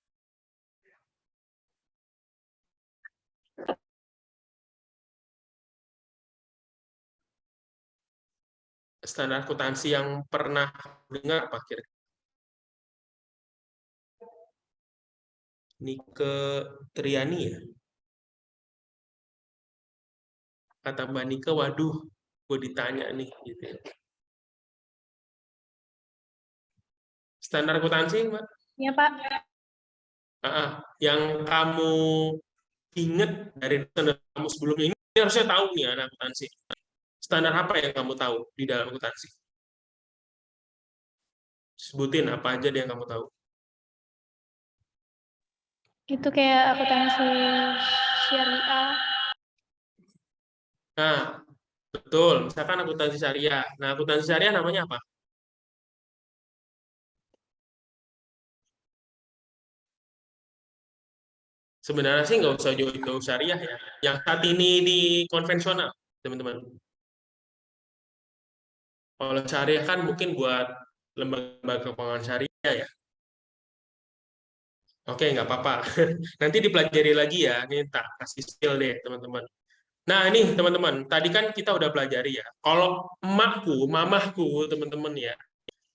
Standar akuntansi yang pernah dengar apa kira-kira? Nike Triani ya? Kata Mbak Nike, waduh, gue ditanya nih. Gitu ya. Standar akuntansi, Mbak? Iya, Pak. Yang kamu ingat dari standar kamu sebelumnya ini harusnya tahu nih anak akuntansi. Standar apa yang kamu tahu di dalam akuntansi? Sebutin apa aja deh yang kamu tahu. Itu kayak akuntansi syariah. Nah, betul. Misalkan akuntansi syariah. Nah, akuntansi syariah namanya apa? Sebenarnya sih nggak usah jauh-jauh syariah ya. Yang saat ini di konvensional, teman-teman. Kalau syariah kan mungkin buat lembaga keuangan syariah ya. Oke, nggak apa-apa. Nanti dipelajari lagi ya. Ini tak kasih skill deh, teman-teman. Nah, ini teman-teman. Tadi kan kita udah pelajari ya. Kalau emakku, mamahku, teman-teman ya,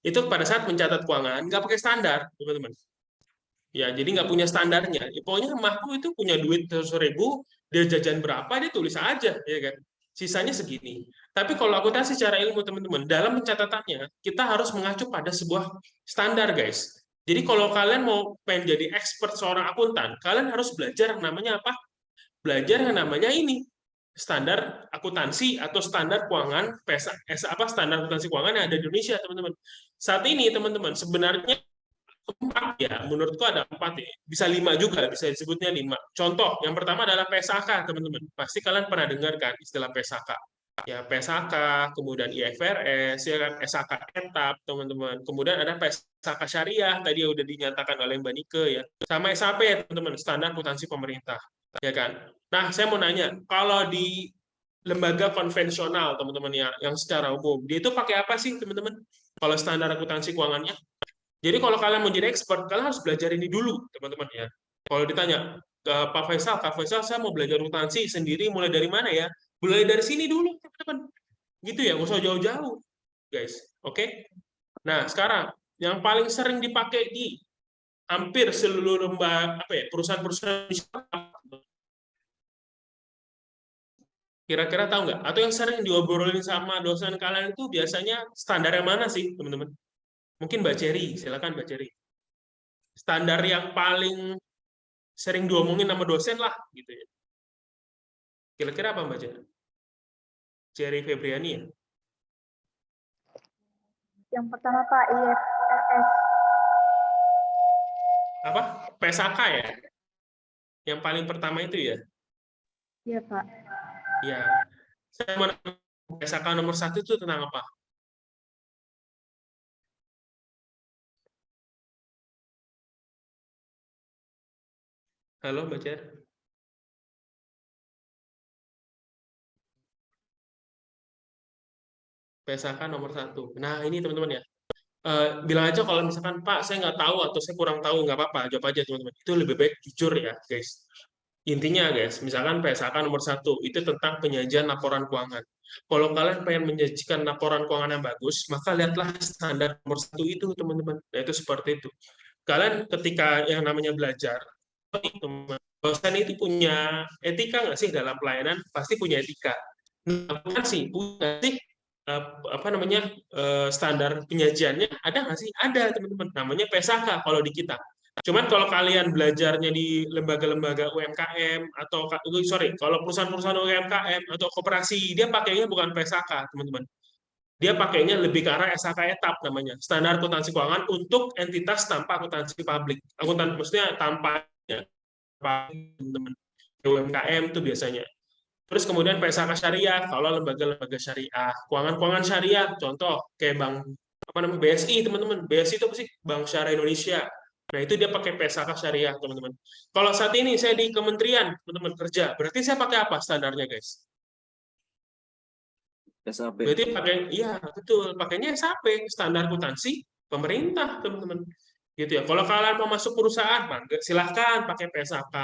itu pada saat mencatat keuangan nggak pakai standar, teman-teman. Ya, jadi nggak punya standarnya. Ya, pokoknya emakku itu punya duit 100.000, dia jajan berapa, dia tulis aja, ya kan. Sisanya segini. Tapi kalau akuntansi secara ilmu, teman-teman, dalam pencatatannya, kita harus mengacu pada sebuah standar, guys. Jadi kalau kalian mau pengen jadi expert seorang akuntan, kalian harus belajar yang namanya apa? Belajar yang namanya ini. Standar akuntansi atau standar keuangan, standar akuntansi keuangan yang ada di Indonesia, teman-teman. Saat ini, teman-teman, sebenarnya 4 ya, menurutku ada 4 ya. Bisa 5 juga, bisa disebutnya 5. Contoh, yang pertama adalah PSAK, teman-teman. Pasti kalian pernah dengar kan istilah PSAK. Ya, PSAK, kemudian IFRS, ya kan, SAK etap, teman-teman. Kemudian ada PSAK syariah, tadi udah dinyatakan oleh Mbak Nike ya. Sama SAP, teman-teman, standar akuntansi pemerintah. Ya kan? Nah, saya mau nanya, kalau di lembaga konvensional, teman-teman ya, yang secara umum, dia itu pakai apa sih, teman-teman? Kalau standar akuntansi keuangannya? Jadi kalau kalian mau jadi expert, kalian harus belajar ini dulu, teman-teman ya. Kalau ditanya, Pak Faisal, Kak Faisal, saya mau belajar akuntansi sendiri, mulai dari mana ya? Mulai dari sini dulu, teman-teman. Gitu ya, nggak usah jauh-jauh, guys. Oke? Nah, sekarang yang paling sering dipakai di hampir seluruh lembaga perusahaan-perusahaan, kira-kira tahu nggak? Atau yang sering diobrolin sama dosen kalian itu biasanya standar yang mana sih, teman-teman? Mungkin Mbak Cherry, silakan Mbak Cherry. Standar yang paling sering diomongin sama dosen lah, gitu ya. Kira-kira apa Mbak Cherry? Cherry Febriani ya? Yang pertama, Pak, IFRS. Apa? PSAK ya? Yang paling pertama itu ya? Iya, Pak. Ya. Saya mau nanya, PSAK nomor 1 itu tentang apa? Halo Mbak Cher? PSAK nomor 1. Nah ini teman-teman ya. Bilang aja kalau misalkan Pak saya nggak tahu atau saya kurang tahu, nggak apa-apa, jawab aja teman-teman. Itu lebih baik jujur ya guys. Intinya guys, misalkan PSAK nomor 1 itu tentang penyajian laporan keuangan. Kalau kalian pengen menyajikan laporan keuangan yang bagus, maka lihatlah standar nomor 1 itu teman-teman. Nah itu seperti itu. Kalian ketika yang namanya belajar, dosen itu punya etika nggak sih dalam pelayanan? Pasti punya etika. Nggak sih, punya sih. apa namanya standar penyajiannya ada nggak sih? Ada teman-teman. Namanya PSAK kalau di kita. Cuman kalau kalian belajarnya di lembaga-lembaga UMKM atau sorry, kalau perusahaan-perusahaan UMKM atau koperasi dia pakainya bukan PSAK, teman-teman. Dia pakainya lebih ke arah SAK etap namanya, standar akuntansi keuangan untuk entitas tanpa akuntansi publik. Akuntan maksudnya tanpa teman-teman. UMKM itu biasanya. Terus kemudian PSAK syariah, kalau lembaga-lembaga syariah, keuangan-keuangan syariah, contoh kayak bank apa namanya BSI, teman-teman. BSI itu apa sih? Bank Syariah Indonesia. Nah, itu dia pakai PSAK syariah, teman-teman. Kalau saat ini saya di kementerian, teman-teman kerja, berarti saya pakai apa standarnya, guys? SAP. Berarti pakai, iya betul, pakainya SAP, standar akuntansi pemerintah, teman-teman. Gitu ya. Kalau kalian mau masuk perusahaan, silahkan pakai PSAK.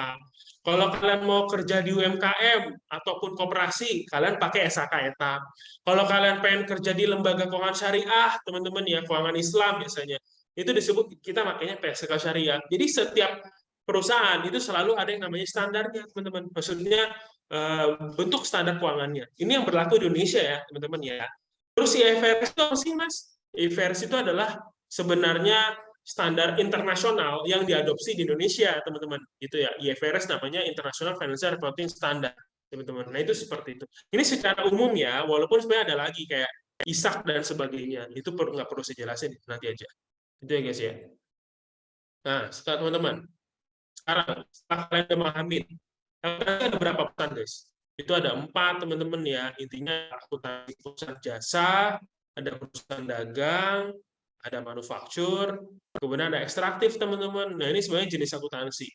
Kalau kalian mau kerja di UMKM ataupun koperasi, kalian pakai SAK etap. Kalau kalian pengen kerja di lembaga keuangan syariah, teman-teman ya, keuangan Islam biasanya, itu disebut kita makanya PSAK syariah. Jadi setiap perusahaan itu selalu ada yang namanya standarnya, teman-teman. Maksudnya bentuk standar keuangannya. Ini yang berlaku di Indonesia ya, teman-teman ya. Terus IFRS itu apa sih, Mas? IFRS itu adalah sebenarnya standar internasional yang diadopsi di Indonesia, teman-teman. Itu ya, IFRS namanya International Financial Reporting Standard, teman-teman. Nah, itu seperti itu. Ini secara umum ya, walaupun sebenarnya ada lagi kayak ISAK dan sebagainya. Itu nggak perlu saya jelasin, nanti aja. Itu ya, guys ya. Nah, sekarang teman-teman. Sekarang, setelah kalian udah memahami, ada berapa perusahaan, guys? Itu ada 4, teman-teman ya. Intinya akuntansi perusahaan jasa, ada perusahaan dagang, ada manufaktur, kemudian ada ekstraktif, teman-teman. Nah, ini sebenarnya jenis akuntansi.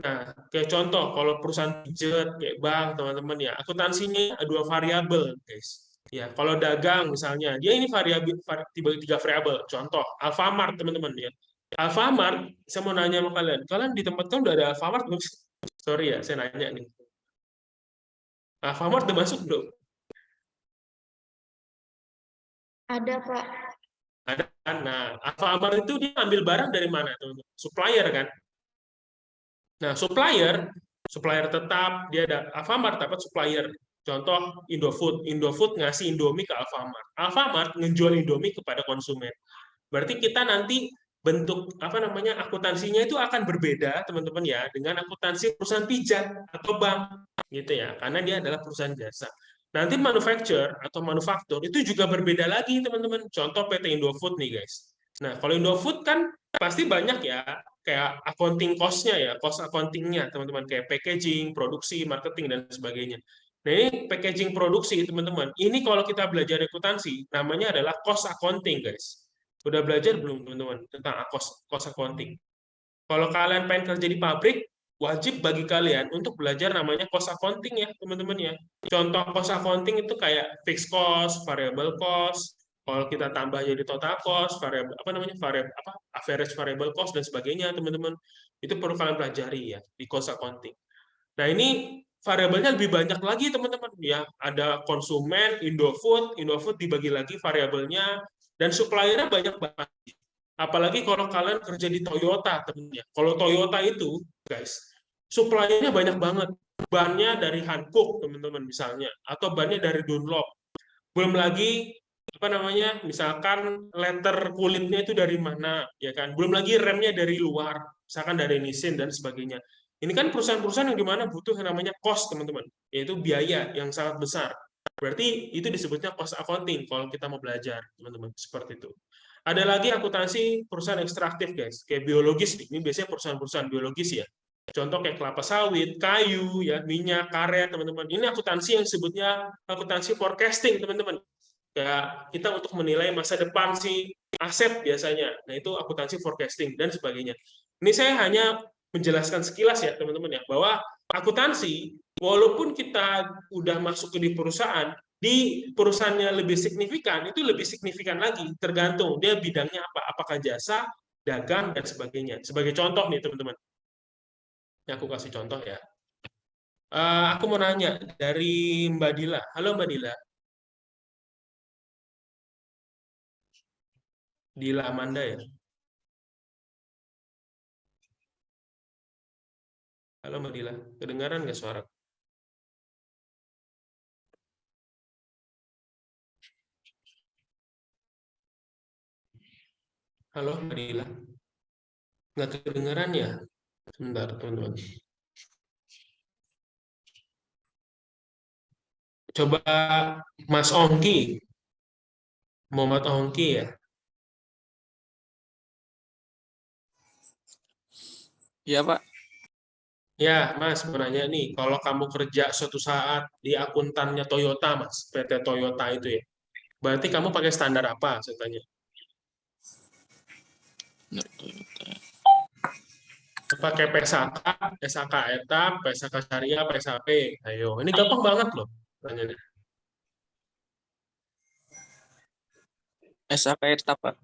Nah, kayak contoh, kalau perusahaan pijet, kayak bank, teman-teman ya, akuntansinya ada 2 variabel, guys. Ya, kalau dagang misalnya, dia ini variabel, 3 variabel. Contoh, Alfamart, teman-teman ya. Alfamart, saya mau nanya sama kalian, kalian di tempat kan udah ada Alfamart belum sih? Sorry ya, saya nanya nih. Alfamart udah masuk belum? Ada, Pak. Ada kan? Nah, Alfamart itu dia ambil barang dari mana, teman-teman? Supplier kan? Nah, supplier tetap, dia ada Alfamart dapat supplier. Contoh Indofood. Indofood ngasih Indomie ke Alfamart. Alfamart ngejual Indomie kepada konsumen. Berarti kita nanti bentuk apa namanya akuntansinya itu akan berbeda, teman-teman ya, dengan akuntansi perusahaan pijat atau bank gitu ya, karena dia adalah perusahaan jasa. Nanti manufacturer atau manufaktur itu juga berbeda lagi, teman-teman. Contoh PT Indofood nih, guys. Nah, kalau Indofood kan pasti banyak ya, kayak accounting cost-nya ya, cost accounting-nya, teman-teman, kayak packaging, produksi, marketing, dan sebagainya. Nah, ini packaging produksi, teman-teman. Ini kalau kita belajar akuntansi, namanya adalah cost accounting, guys. Udah belajar belum, teman-teman, tentang cost accounting? Kalau kalian pengen kerja di pabrik, wajib bagi kalian untuk belajar namanya cost accounting ya, teman-teman ya. Contoh cost accounting itu kayak fixed cost, variable cost, kalau kita tambah jadi total cost, variable apa namanya variable apa average variable cost dan sebagainya, teman-teman. Itu perlu kalian pelajari ya di cost accounting. Nah, ini variabelnya lebih banyak lagi, teman-teman ya. Ada konsumen, Indofood dibagi lagi variabelnya dan suppliernya banyak banget. Apalagi kalau kalian kerja di Toyota, teman-teman. Kalau Toyota itu, guys, suppliernya banyak banget. Bannya dari Hankook, teman-teman misalnya, atau bannya dari Dunlop. Belum lagi apa namanya, misalkan letter kulitnya itu dari mana, ya kan? Belum lagi remnya dari luar, misalkan dari Nissin dan sebagainya. Ini kan perusahaan-perusahaan yang dimana butuh yang namanya cost, teman-teman, yaitu biaya yang sangat besar. Berarti itu disebutnya cost accounting kalau kita mau belajar, teman-teman, seperti itu. Ada lagi akuntansi perusahaan ekstraktif, guys, kayak biologis. Ini biasanya perusahaan-perusahaan biologis ya. Contoh kayak kelapa sawit, kayu, ya, minyak, karet, teman-teman. Ini akuntansi yang sebutnya akuntansi forecasting, teman-teman. Kayak kita untuk menilai masa depan si aset biasanya. Nah, itu akuntansi forecasting dan sebagainya. Ini saya hanya menjelaskan sekilas ya, teman-teman ya, bahwa akuntansi walaupun kita udah masuk ke di perusahaannya lebih signifikan, itu lebih signifikan lagi, tergantung dia bidangnya apa, apakah jasa, dagang, dan sebagainya. Sebagai contoh nih, teman-teman. Ini aku kasih contoh ya. Aku mau nanya dari Mbak Dila. Halo Mbak Dila. Dila Amanda ya. Halo Mbak Dila. Kedengaran nggak suara? Halo, Mbak Dila. Nggak kedengeran ya? Sebentar, teman-teman. Coba Mas Ongki. Muhammad Ongki ya. Iya, Pak. Ya, Mas, mau nanya nih, kalau kamu kerja suatu saat di akuntannya Toyota, Mas, PT Toyota itu ya, berarti kamu pakai standar apa, saya tanya? Pakai PSAK, PSAK etap, PSAK syariah, PSAP. Ayo, ini gampang banget loh tanyanya. SAK etap, Pak.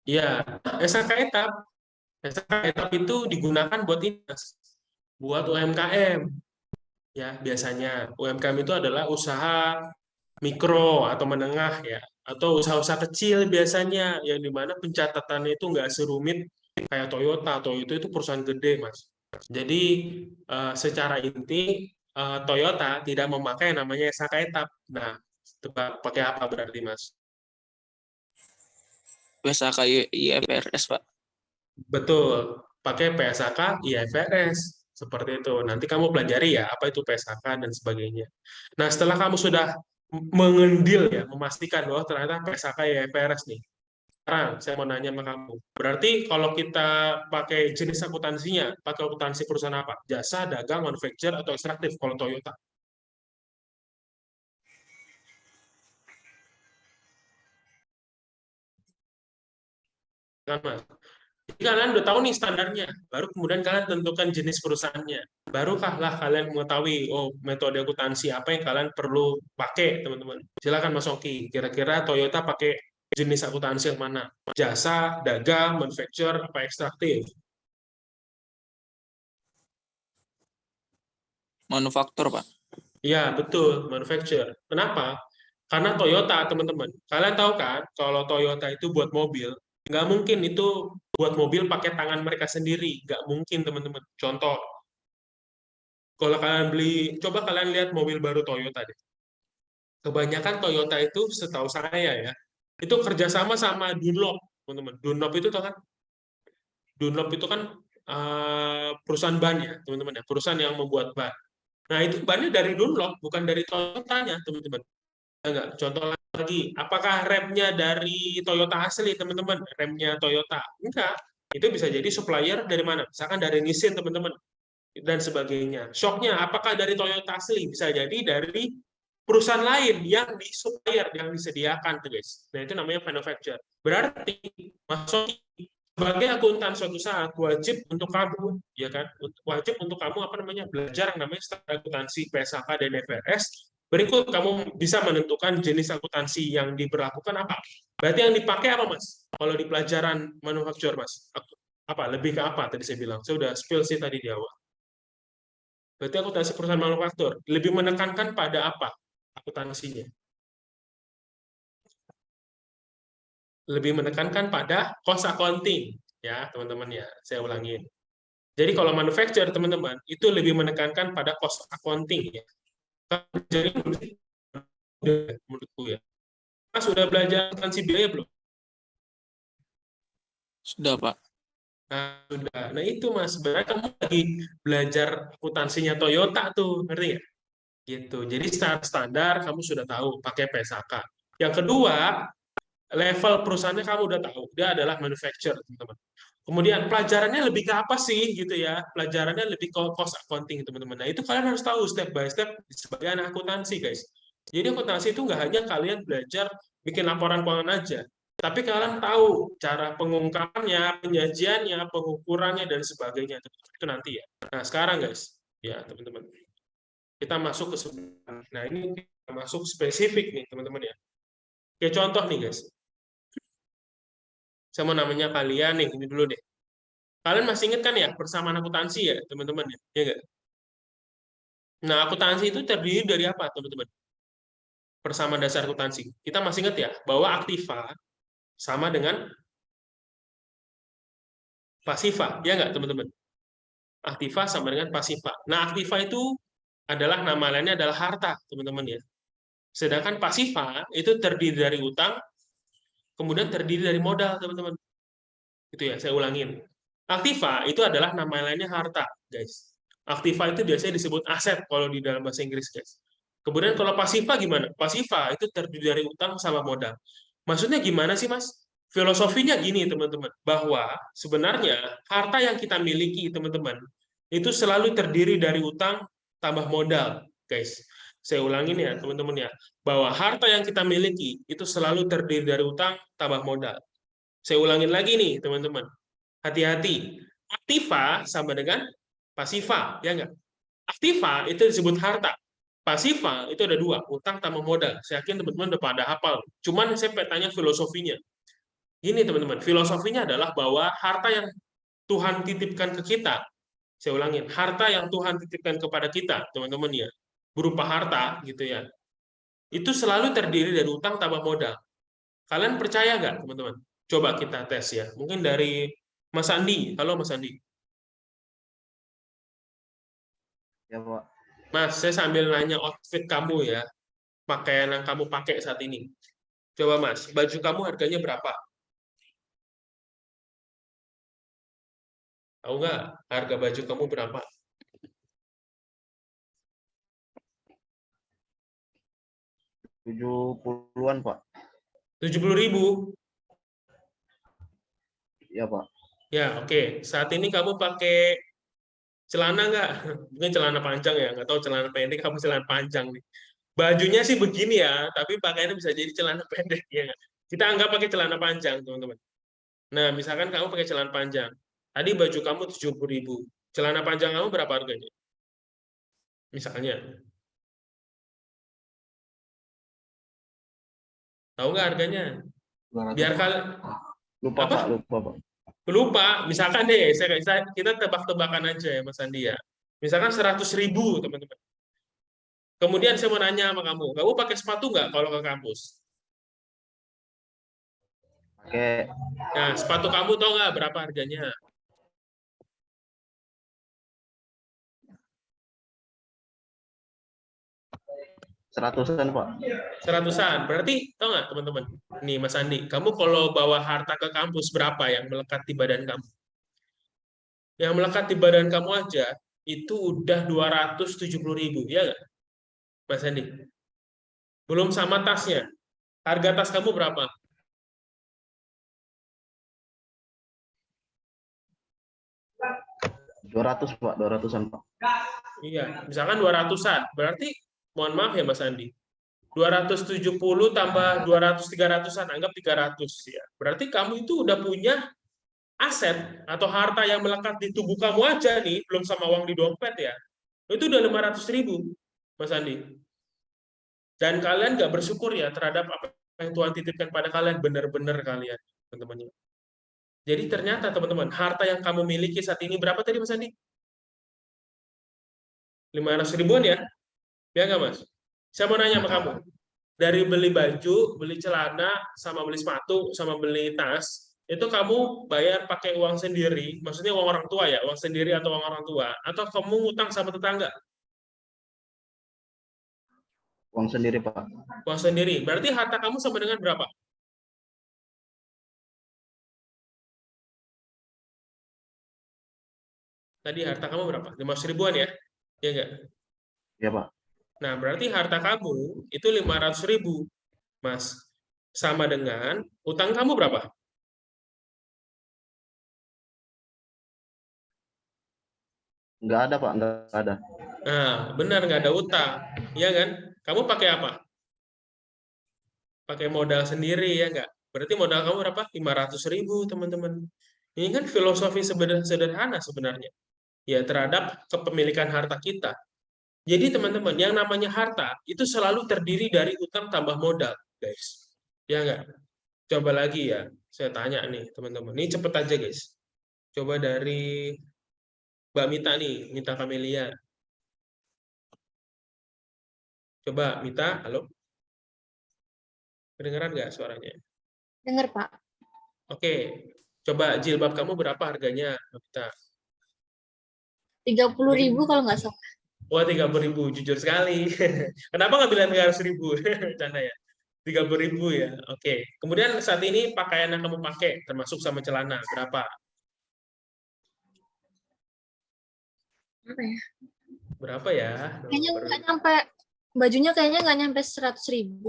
Iya, PSAK etap. PSAK etap itu digunakan buat ini, Mas, buat UMKM. Ya, biasanya UMKM itu adalah usaha mikro atau menengah ya, atau usaha-usaha kecil biasanya yang dimana pencatatannya itu nggak serumit kayak Toyota. Toyota itu perusahaan gede, Mas. Jadi secara inti Toyota tidak memakai yang namanya SAK etap. Nah, tebak pakai apa berarti, Mas? SAK IFRS, Pak. Betul, pakai PSAK IFRS seperti itu. Nanti kamu pelajari ya apa itu PSAK dan sebagainya. Nah, setelah kamu sudah mengendil ya, memastikan bahwa ternyata PSAK IFRS nih. Sekarang saya mau nanya sama kamu. Berarti kalau kita pakai jenis akuntansinya, pakai akuntansi perusahaan apa? Jasa, dagang, manufacture, atau ekstraktif kalau Toyota? Kan, Mas? Jadi kalian udah tahu nih standarnya, baru kemudian kalian tentukan jenis perusahaannya. Barukahlah kalian mengetahui, oh metode akuntansi apa yang kalian perlu pakai, teman-teman. Silakan Mas Oki, kira-kira Toyota pakai jenis akuntansi yang mana? Jasa, dagang, manufacture, apa ekstraktif? Manufaktur, Pak. Ya, betul, manufacture. Kenapa? Karena Toyota, teman-teman. Kalian tahu kan, kalau Toyota itu buat mobil, nggak mungkin itu buat mobil pakai tangan mereka sendiri. Nggak mungkin, teman-teman. Contoh, kalau kalian beli, coba kalian lihat mobil baru Toyota deh. Kebanyakan Toyota itu, setahu saya ya, itu kerjasama sama Dunlop, teman-teman. Dunlop itu tahu kan? Dunlop itu kan perusahaan ban ya, teman-teman ya, perusahaan yang membuat ban. Nah, itu bannya dari Dunlop, bukan dari Toyotanya, teman-teman. Enggak. Contoh lagi, apakah remnya dari Toyota asli, teman-teman? Remnya Toyota? Enggak. Itu bisa jadi supplier dari mana? Misalkan dari Nissin, teman-teman, dan sebagainya. Shocknya, apakah dari Toyota asli? Bisa jadi dari perusahaan lain yang di supplier, yang disediakan, tuh guys. Nah, itu namanya manufacturer. Berarti, masuk sebagai akuntan suatu saat wajib untuk kamu, ya kan? Wajib untuk kamu apa namanya belajar yang namanya standar akuntansi PSAK dan IFRS. Berikut kamu bisa menentukan jenis akuntansi yang diberlakukan apa. Berarti yang dipakai apa, Mas? Kalau di pelajaran manufaktur, Mas? Apa? Lebih ke apa tadi saya bilang? Saya udah spill sih tadi di awal. Berarti akuntansi perusahaan manufaktur lebih menekankan pada apa akuntansinya? Lebih menekankan pada cost accounting, ya teman-teman ya. Saya ulangin. Jadi kalau manufacturer teman-teman itu lebih menekankan pada cost accounting ya. Jadi menurutku ya. Mas sudah belajar akuntansi biaya belum? Sudah, Pak. Nah, sudah. Nah itu Mas, sebenarnya kamu lagi belajar akuntansinya Toyota tuh, ngerti nggak? Gitu. Jadi secara standar kamu sudah tahu pakai PSAK. Yang kedua, level perusahaannya kamu udah tahu, dia adalah manufacturer, teman-teman. Kemudian pelajarannya lebih ke apa sih gitu ya? Pelajarannya lebih ke cost accounting, teman-teman. Nah, itu kalian harus tahu step by step sebagai anak akuntansi, guys. Jadi akuntansi itu nggak hanya kalian belajar bikin laporan keuangan aja, tapi kalian tahu cara pengungkapannya, penyajiannya, pengukurannya, dan sebagainya. Itu nanti ya. Nah, sekarang guys, ya teman-teman, kita masuk ke sebelah. Nah, ini kita masuk spesifik nih, teman-teman ya. Oke, contoh nih guys. Saya mau namanya kalian nih, ini dulu deh. Kalian masih ingat kan ya persamaan akuntansi ya, teman-teman ya? Ya nggak? Nah, akuntansi itu terdiri dari apa, teman-teman? Persamaan dasar akuntansi. Kita masih ingat ya, bahwa aktiva sama dengan pasiva, ya nggak, teman-teman? Aktiva sama dengan pasiva. Nah, aktiva itu adalah nama lainnya adalah harta, teman-teman ya. Sedangkan pasiva itu terdiri dari utang, kemudian terdiri dari modal, teman-teman. Gitu ya, saya ulangin. Aktiva itu adalah nama lainnya harta, guys. Aktiva itu biasanya disebut aset kalau di dalam bahasa Inggris, guys. Kemudian kalau pasiva gimana? Pasiva itu terdiri dari utang sama modal. Maksudnya gimana sih, Mas? Filosofinya gini, teman-teman, bahwa sebenarnya harta yang kita miliki, teman-teman, itu selalu terdiri dari utang tambah modal, guys. Saya ulangin ya, teman-teman ya, bahwa harta yang kita miliki itu selalu terdiri dari utang tambah modal. Saya ulangin lagi nih, teman-teman. Hati-hati. Aktiva sama dengan pasiva, ya enggak? Aktiva itu disebut harta. Pasiva itu ada dua, utang tambah modal. Saya yakin teman-teman udah pada hafal. Cuman saya tanya filosofinya. Gini teman-teman, filosofinya adalah bahwa harta yang Tuhan titipkan ke kita, saya ulangin, harta yang Tuhan titipkan kepada kita, teman-teman ya, berupa harta gitu ya, itu selalu terdiri dari utang tambah modal. Kalian percaya nggak, teman-teman? Coba kita tes ya. Mungkin dari Mas Andi. Halo Mas Andi. Ya, Pak. Mas, saya sambil nanya outfit kamu ya. Pakaian yang kamu pakai saat ini. Coba Mas, baju kamu harganya berapa? Tahu nggak harga baju kamu berapa? 70-an, Pak. 70.000. Ya, Pak. Ya, oke. Saat ini kamu pakai celana nggak? Mungkin celana panjang ya, nggak tahu celana pendek, kamu celana panjang nih. Bajunya sih begini ya, tapi pakainya bisa jadi celana pendek ya nggak? Kita anggap pakai celana panjang, teman-teman. Nah, misalkan kamu pakai celana panjang. Tadi baju kamu 70.000. Celana panjang kamu berapa harganya? Misalnya. Tahu nggak harganya? Biar kalian Lupa, apa? Pak. Lupa, Pak. Lupa, misalkan deh, kita tebak-tebakan aja ya, Mas Andi ya. Misalkan 100.000, teman-teman. Kemudian saya mau nanya sama kamu pakai sepatu nggak kalau ke kampus? Pakai Nah, sepatu kamu tahu nggak berapa harganya? 100-an, Pak. 100-an. Berarti tahu nggak, teman-teman? Nih, Mas Andi, kamu kalau bawa harta ke kampus berapa yang melekat di badan kamu? Yang melekat di badan kamu aja itu udah 270.000, ya nggak, Mas Andi? Belum sama tasnya. Harga tas kamu berapa? Pak. 200-an, Pak. Iya, misalkan 200-an. Berarti, mohon maaf ya Mas Andi, 270 tambah 200, 300-an, anggap 300 ya. Berarti kamu itu udah punya aset atau harta yang melekat di tubuh kamu aja nih, belum sama uang di dompet ya. Itu udah 500.000, Mas Andi. Dan kalian nggak bersyukur ya terhadap apa yang Tuhan titipkan pada kalian, benar-benar kalian, teman-teman. Jadi ternyata teman-teman, harta yang kamu miliki saat ini berapa tadi Mas Andi? 500.000-an ya? Ya nggak Mas? Saya mau nanya sama kamu. Dari beli baju, beli celana, sama beli sepatu, sama beli tas, itu kamu bayar pakai uang sendiri, maksudnya uang orang tua ya, uang sendiri atau uang orang tua, atau kamu ngutang sama tetangga? Uang sendiri, Pak. Uang sendiri. Berarti harta kamu sama dengan berapa? Tadi harta kamu berapa? 500.000-an ya? Ya nggak? Ya, Pak. Nah, berarti harta kamu itu 500.000, Mas. Sama dengan utang kamu berapa? Nggak ada, Pak. Nggak ada. Nah, benar, nggak ada utang. Iya kan? Kamu pakai apa? Pakai modal sendiri, ya nggak? Berarti modal kamu berapa? 500.000, teman-teman. Ini kan filosofi sederhana sebenarnya. Ya, terhadap kepemilikan harta kita. Jadi, teman-teman, yang namanya harta itu selalu terdiri dari utang tambah modal, guys. Ya nggak? Coba lagi ya, saya tanya nih, teman-teman. Ini cepet aja, guys. Coba dari Mbak Mita nih, Mita Kamelia. Coba, Mita, halo? Kedengeran nggak suaranya? Dengar, Pak. Oke, coba jilbab kamu berapa harganya, Mbak Mita? 30.000 kalau nggak salah. Wah, 30.000, jujur sekali. Kenapa nggak bilang 300.000? Canda ya. 30.000 ya. Oke. Kemudian saat ini pakaian yang kamu pakai termasuk sama celana berapa? Apa ya? Berapa ya? Kayaknya nggak nyampe, bajunya kayaknya nggak nyampe 100.000.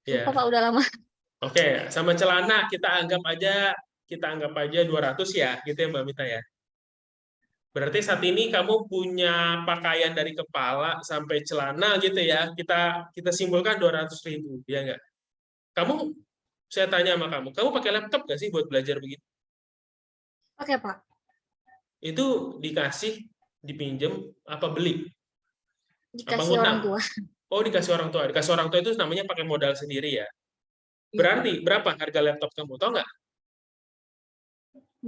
Ya. Lupa Pak, udah lama. Oke, sama celana kita anggap aja 200 ya, gitu ya Mbak Mita ya. Berarti saat ini kamu punya pakaian dari kepala sampai celana gitu ya. Kita simpulkan 200.000, ya enggak? Saya tanya sama kamu pakai laptop nggak sih buat belajar begitu? Oke Pak. Itu dikasih, dipinjem, apa beli? Dikasih orang tua. Oh, dikasih orang tua. Dikasih orang tua itu namanya pakai modal sendiri ya. Berarti berapa harga laptop kamu? Tahu nggak?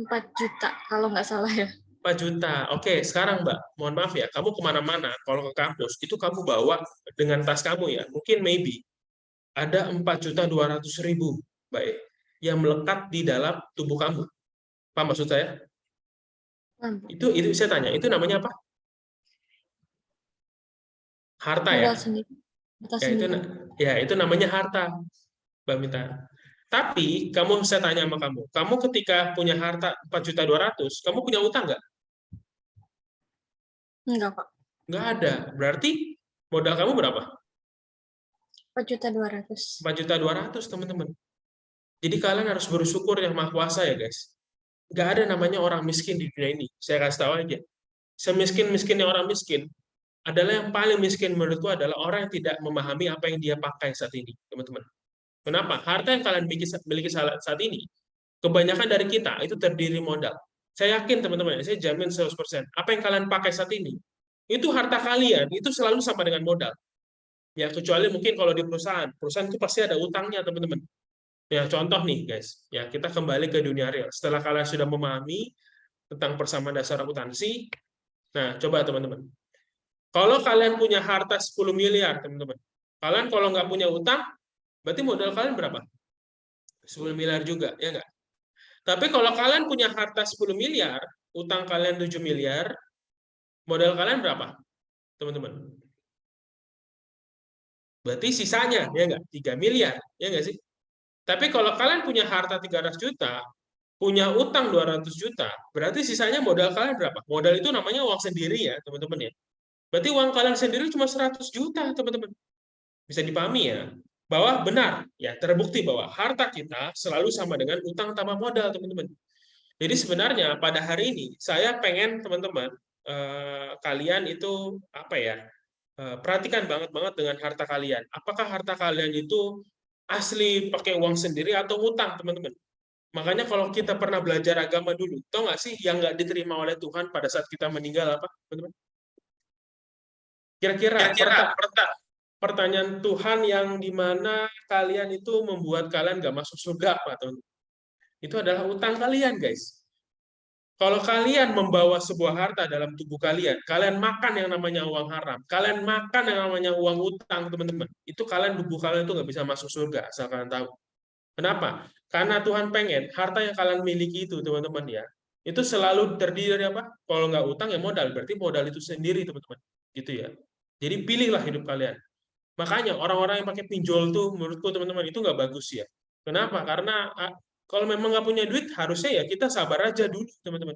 4 juta kalau nggak salah ya. 4 juta. Oke, sekarang Mbak, mohon maaf ya, kamu kemana-mana, kalau ke kampus, itu kamu bawa dengan tas kamu ya, mungkin maybe ada 4.200.000, Mbak, yang melekat di dalam tubuh kamu. Paham maksud saya? Itu saya tanya, itu namanya apa? Harta ya? Modal sendiri. Itu namanya harta, Mbak Mita. Tapi saya tanya sama kamu ketika punya harta 4.200.000, kamu punya utang nggak? Enggak Pak. Nggak ada. Berarti modal kamu berapa? 4.200.000. 4.200.000, teman-teman. Jadi kalian harus bersyukur yang Maha Kuasa ya, guys. Nggak ada namanya orang miskin di dunia ini. Saya kasih tahu aja. Semiskin-miskinnya orang miskin adalah yang paling miskin menurutku adalah orang yang tidak memahami apa yang dia pakai saat ini, teman-teman. Kenapa? Harta yang kalian miliki saat ini, kebanyakan dari kita itu terdiri modal. Saya yakin, teman-teman, saya jamin 100%, apa yang kalian pakai saat ini, itu harta kalian, itu selalu sama dengan modal. Ya, kecuali mungkin kalau di perusahaan itu pasti ada utangnya, teman-teman. Ya, contoh nih, guys. Ya, kita kembali ke dunia real. Setelah kalian sudah memahami tentang persamaan dasar akuntansi, nah, coba teman-teman. Kalau kalian punya harta 10 miliar, teman-teman. Kalian kalau nggak punya utang, berarti modal kalian berapa? 10 miliar juga, ya nggak? Tapi kalau kalian punya harta 10 miliar, utang kalian 7 miliar, modal kalian berapa? Teman-teman. Berarti sisanya, ya nggak? 3 miliar, ya nggak sih? Tapi kalau kalian punya harta 300 juta, punya utang 200 juta, berarti sisanya modal kalian berapa? Modal itu namanya uang sendiri ya, teman-teman ya. Berarti uang kalian sendiri cuma 100 juta, teman-teman. Bisa dipahami ya, bahwa benar, ya terbukti bahwa harta kita selalu sama dengan utang tambah modal, teman-teman. Jadi sebenarnya pada hari ini, saya pengen teman-teman, kalian itu, perhatikan banget dengan harta kalian. Apakah harta kalian itu asli pakai uang sendiri atau utang, teman-teman? Makanya kalau kita pernah belajar agama dulu, tau nggak sih yang nggak diterima oleh Tuhan pada saat kita meninggal apa, teman-teman? Kira-kira pertanyaan Tuhan yang dimana kalian itu membuat kalian nggak masuk surga, Pak, teman-teman? Itu adalah utang kalian, guys. Kalau kalian membawa sebuah harta dalam tubuh kalian, kalian makan yang namanya uang haram, kalian makan yang namanya uang utang, teman-teman, itu tubuh kalian itu nggak bisa masuk surga, asal kalian tahu. Kenapa? Karena Tuhan pengen harta yang kalian miliki itu, teman-teman ya, itu selalu terdiri dari apa? Kalau nggak utang ya modal, berarti modal itu sendiri, teman-teman. Gitu ya. Jadi pilihlah hidup kalian. Makanya orang-orang yang pakai pinjol tuh, menurutku teman-teman itu nggak bagus ya. Kenapa? Karena kalau memang nggak punya duit, harusnya ya kita sabar aja dulu, teman-teman.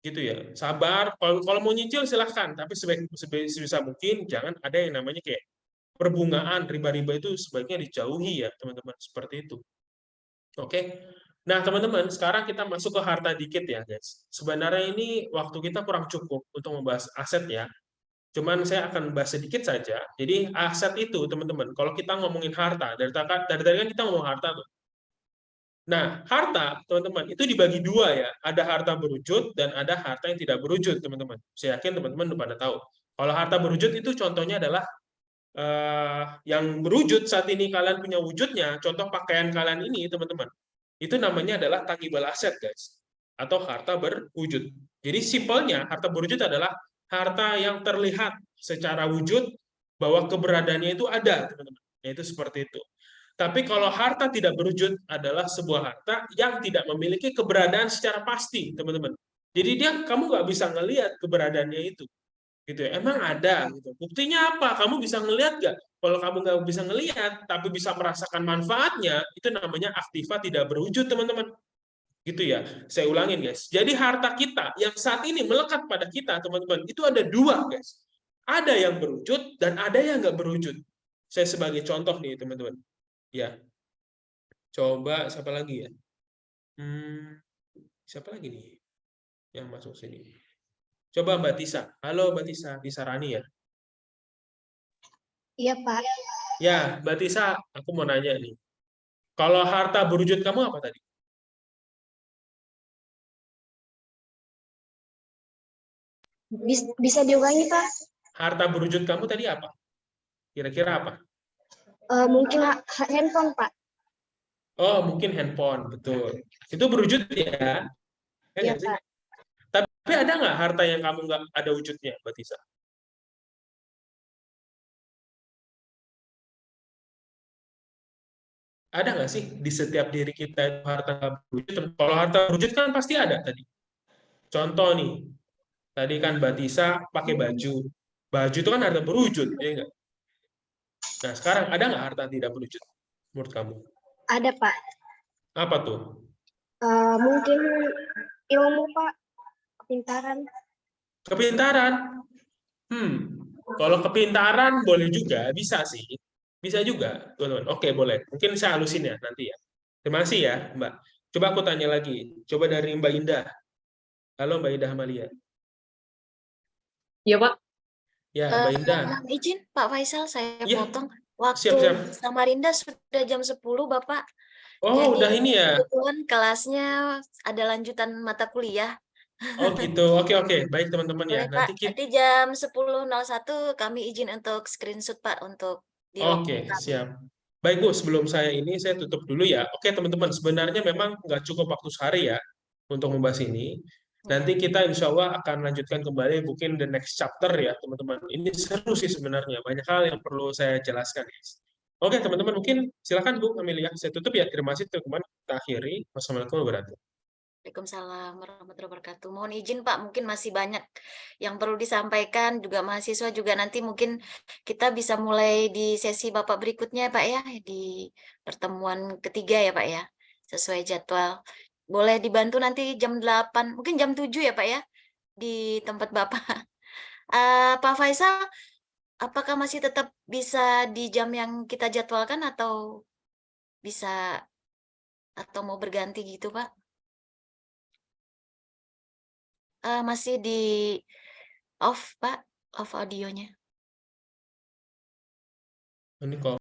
Gitu ya, sabar. Kalau mau nyicil silahkan, tapi sebisa mungkin jangan ada yang namanya kayak perbungaan, riba-riba itu sebaiknya dijauhi ya, teman-teman. Seperti itu. Oke. Nah, teman-teman, sekarang kita masuk ke harta dikit ya, guys. Sebenarnya ini waktu kita kurang cukup untuk membahas aset ya. Cuman saya akan bahas sedikit saja. Jadi aset itu, teman-teman, kalau kita ngomongin harta, dari tadi kan kita ngomong harta tuh. Nah, harta, teman-teman, itu dibagi dua ya. Ada harta berwujud dan ada harta yang tidak berwujud, teman-teman. Saya yakin teman-teman udah pada tahu. Kalau harta berwujud itu contohnya adalah yang berwujud saat ini kalian punya wujudnya, contoh pakaian kalian ini, teman-teman. Itu namanya adalah tangible asset, guys. Atau harta berwujud. Jadi simpelnya, harta berwujud adalah harta yang terlihat secara wujud bahwa keberadaannya itu ada, teman-teman. Yaitu seperti itu. Tapi kalau harta tidak berwujud adalah sebuah harta yang tidak memiliki keberadaan secara pasti, teman-teman. Jadi kamu nggak bisa ngelihat keberadaannya itu, gitu ya. Emang ada, gitu. Buktinya apa? Kamu bisa ngelihat nggak Kalau kamu nggak bisa ngelihat, tapi bisa merasakan manfaatnya, itu namanya aktiva tidak berwujud, teman-teman. Gitu ya. Saya ulangin, guys. Jadi harta kita yang saat ini melekat pada kita, teman-teman, itu ada dua, guys. Ada yang berwujud dan ada yang nggak berwujud. Saya sebagai contoh nih, teman-teman. Ya. Coba siapa lagi ya? Siapa lagi nih yang masuk sini? Coba Mbak Tisa. Halo Mbak Tisa, Tisa Rani ya? Iya, Pak. Ya, Mbak Tisa, aku mau nanya nih. Kalau harta berwujud kamu apa tadi? Bisa diulangi, Pak? Harta berwujud kamu tadi apa? Kira-kira apa? Mungkin handphone, Pak. Oh, mungkin handphone, betul. Itu berwujud ya? Ya Iya, nggak sih? Pak. Tapi ada nggak harta yang kamu nggak ada wujudnya, Mbak Tisa? Ada nggak sih di setiap diri kita itu harta berwujud? Kalau harta berwujud kan pasti ada tadi. Contoh nih, tadi kan Mbak Tisa pakai baju. Baju itu kan harta berwujud, ya nggak? Nah, sekarang ada nggak harta tidak berwujud menurut kamu? Ada, Pak. Apa tuh? Mungkin ilmu, Pak. Kepintaran. Kepintaran. Kalau kepintaran boleh juga, bisa sih. Bisa juga, teman-teman. Oke, boleh. Mungkin saya halusin ya nanti ya. Terima kasih ya, Mbak. Coba aku tanya lagi. Coba dari Mbak Indah. Halo Mbak Indah Amalia. Iya, Pak. Ya, Mbak Indah. Mohon izin Pak Faisal, saya Iya, potong. Waktu siap-siap. di Samarinda sudah jam 10, Bapak. Oh, Jadi udah ini ya. kebetulan kelasnya ada lanjutan mata kuliah. Oh, gitu. Oke, oke. Baik, teman-teman ya. Boleh, Pak. Nanti kita... Nanti jam 10.01 kami izin untuk screenshot, Pak, untuk di log Oke, kami. siap. Baik, Bu. Sebelum saya ini, saya tutup dulu ya. Oke, teman-teman. Sebenarnya memang nggak cukup waktu sehari ya untuk membahas ini. Nanti kita insya Allah akan lanjutkan kembali mungkin the next chapter ya, teman-teman. Ini seru sih sebenarnya. Banyak hal yang perlu saya jelaskan, guys. Oke, teman-teman. Mungkin silakan, Bu Amelia. Saya tutup ya. Terima kasih, teman-teman. Kita akhiri. Wassalamualaikum warahmatullahi wabarakatuh. Waalaikumsalam warahmatullahi wabarakatuh. Mohon izin Pak, mungkin masih banyak yang perlu disampaikan, juga mahasiswa juga nanti mungkin kita bisa mulai di sesi Bapak berikutnya Pak ya, di pertemuan ketiga ya Pak ya, sesuai jadwal. Boleh dibantu nanti jam 8, mungkin jam 7 ya Pak ya, di tempat Bapak. Pak Faisal, apakah masih tetap bisa di jam yang kita jadwalkan atau bisa, atau mau berganti gitu Pak? Masih di off Pak, off audionya. Ini kok